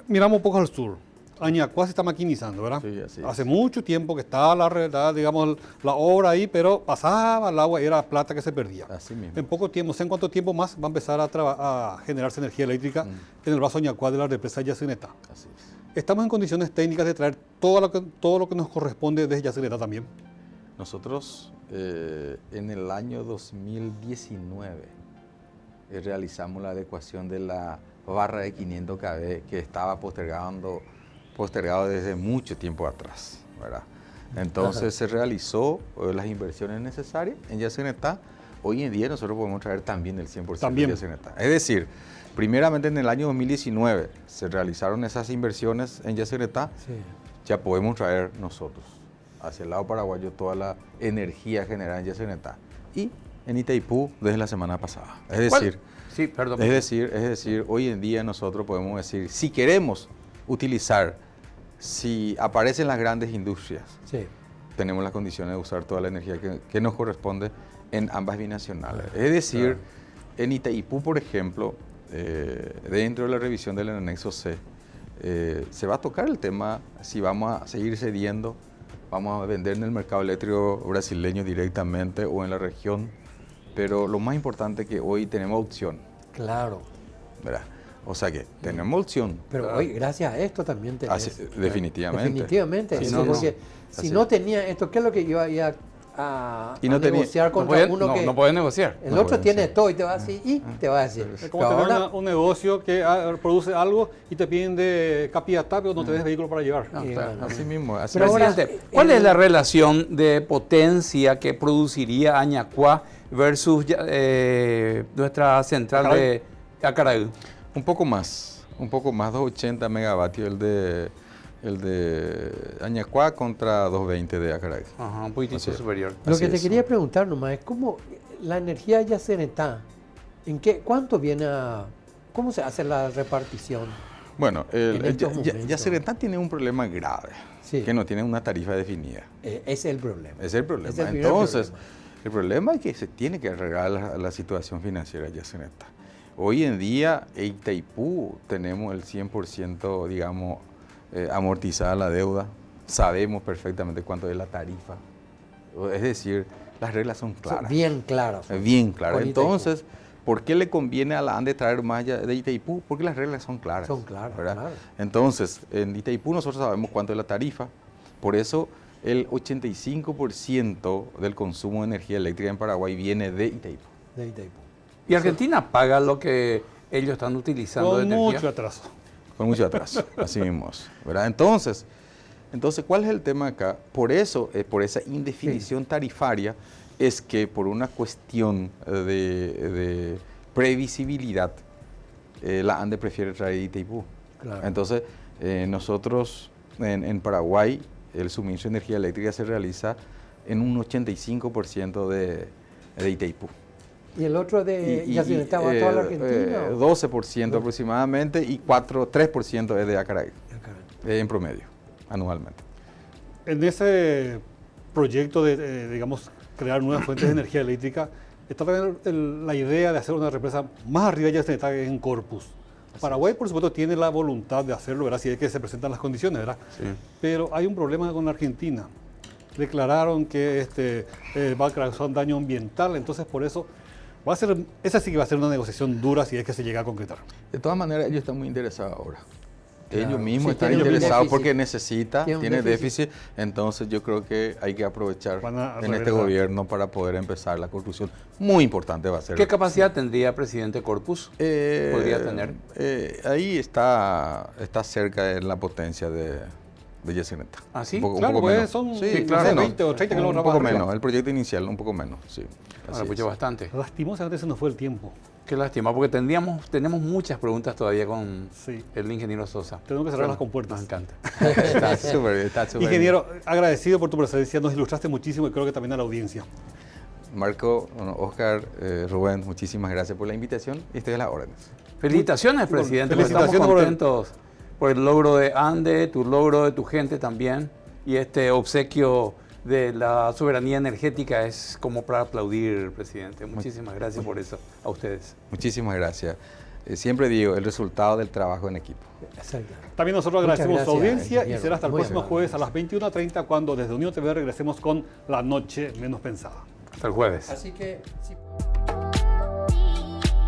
Miramos un poco al sur. Añacuá se está maquinizando, ¿verdad? Sí, así es. Hace mucho tiempo que estaba digamos, la obra ahí, pero pasaba el agua y era plata que se perdía. Así mismo. En poco tiempo, no sé en cuánto tiempo más va a empezar a generarse energía eléctrica en el vaso Añacuá de la represa Yacyretá. Así es. Estamos en condiciones técnicas de traer todo lo que nos corresponde desde Yacyretá también. Nosotros en el año 2019 realizamos la adecuación de la barra de 500 kV que estaba postergado desde mucho tiempo atrás, ¿verdad? Entonces se realizó las inversiones necesarias en Yacyretá. Hoy en día nosotros podemos traer también el 100% También. de Yacyretá. Es decir, primeramente en el año 2019 se realizaron esas inversiones en Yacyretá, Sí. ya podemos traer nosotros hacia el lado paraguayo toda la energía generada en Yacyretá. Y en Itaipú desde la semana pasada. Es decir, Sí, perdón. es decir, hoy en día nosotros podemos decir, si queremos utilizar, si aparecen las grandes industrias, Sí. tenemos las condiciones de usar toda la energía que nos corresponde en ambas binacionales. Es decir, en Itaipú, por ejemplo, dentro de la revisión del anexo C, se va a tocar el tema si vamos a seguir cediendo, vamos a vender en el mercado eléctrico brasileño directamente o en la región, pero lo más importante es que hoy tenemos opción, Claro. ¿verdad? O sea que tenemos opción. Pero hoy, gracias a esto también tenés. Definitivamente. Definitivamente. Así Sí, es. porque Así si no es. tenía esto, ¿qué es lo que yo iba a Y no tenía- negociar No contra puede, uno que no puede negociar. el No otro puede tiene ser. todo y te va a decir, y te va a decir. Es Pero como tener ahora, un negocio que produce algo y te piden de capiatá, pero no tenés vehículo para llevar. No, y, claro. bueno, Así mismo. Así Pero ahora- Presidente, ¿cuál es la relación de potencia que produciría Añacuá versus nuestra central de Acaraú? un poco más, 280 megavatios el de Añacuá contra 220 de Acaraí. Ajá, un poquitito Así es. superior. lo Así que te es. quería preguntar nomás es cómo la energía ya se está, ¿cuánto viene a, cómo se hace la repartición? Bueno, En estos momentos. Yacyretá tiene un problema grave, Sí. que no tiene una tarifa definida. Ese es el problema. Ese es el problema. Es el primer Entonces, problema. el problema es que se tiene que arreglar la situación financiera de Yacyretá. Hoy en día, en Itaipú tenemos el 100%, digamos, amortizada la deuda. Sabemos perfectamente cuánto es la tarifa. Es decir, las reglas son Son claras. bien claras. Bien claras. Con Itaipú. Entonces, ¿por qué le conviene a la ANDE traer más de Itaipú? Porque las reglas son claras. Son claras, ¿verdad? claro. Entonces, en Itaipú nosotros sabemos cuánto es la tarifa. Por eso, el 85% del consumo de energía eléctrica en Paraguay viene de Itaipú. De Itaipú. ¿Y Argentina paga lo que ellos están utilizando de Con energía? mucho atraso. Con mucho atraso, así mismo, ¿verdad? Entonces, ¿cuál es el tema acá? Por eso, por esa indefinición tarifaria, es que por una cuestión de previsibilidad, la ANDE prefiere traer Itaipú. Claro. Entonces, nosotros en Paraguay, el suministro de energía eléctrica se realiza en un 85% de Itaipú. ¿Y el otro de Yacyretá va a toda la Argentina? 12% aproximadamente y 3% es de Acaraí, Acá. en promedio, anualmente. En ese proyecto de, digamos, crear nuevas fuentes de energía eléctrica, está también la idea de hacer una represa más arriba de Yacyretá en Corpus. Paraguay, por supuesto, tiene la voluntad de hacerlo, ¿verdad? Si es que se presentan las condiciones, ¿verdad? Sí. Pero hay un problema con Argentina. Declararon que va a causar un daño ambiental, entonces por eso esa sí que va a ser una negociación dura si es que se llega a concretar. De todas maneras, ellos están muy interesados ahora. Claro. Ellos mismos Sí, están tienen un interesados déficit. porque necesita, Tienen un tiene déficit. déficit, entonces yo creo que hay que aprovechar Van a en este regresar. gobierno para poder empezar la construcción. Muy importante va a ser. ¿Qué capacidad tendría presidente Corpus? podría tener? Ahí está cerca de la potencia de Yacyretá. ¿Ah, sí? Un Claro, poco pues menos. son Sí, claro. 20 o 30 Un kilómetros poco más arriba. menos, el proyecto inicial un poco menos, sí. Así Ahora, pues es. bastante. Lastimosamente se nos fue el tiempo. Qué lástima, porque tenemos muchas preguntas todavía con Sí. el ingeniero Sosa. Tenemos que cerrar las compuertas. Nos encanta. Está súper bien, está súper bien. Ingeniero, agradecido por tu presencia, nos ilustraste muchísimo y creo que también a la audiencia. Marco, Oscar, Rubén, muchísimas gracias por la invitación y estoy a las órdenes. Felicitaciones, presidente. Porque Felicitaciones estamos por el- contentos por el logro de Ande, tu logro de tu gente también, y este obsequio de la soberanía energética es como para aplaudir, presidente. Muchísimas gracias por eso a ustedes. Muchísimas gracias. siempre digo, el resultado del trabajo en equipo. Exacto. También nosotros Muchas agradecemos su gracias, audiencia y ingeniero. será hasta el Muy próximo amable. jueves a las 21:30 cuando desde Unión TV regresemos con La Noche Menos Pensada. Hasta el jueves. Así que... sí.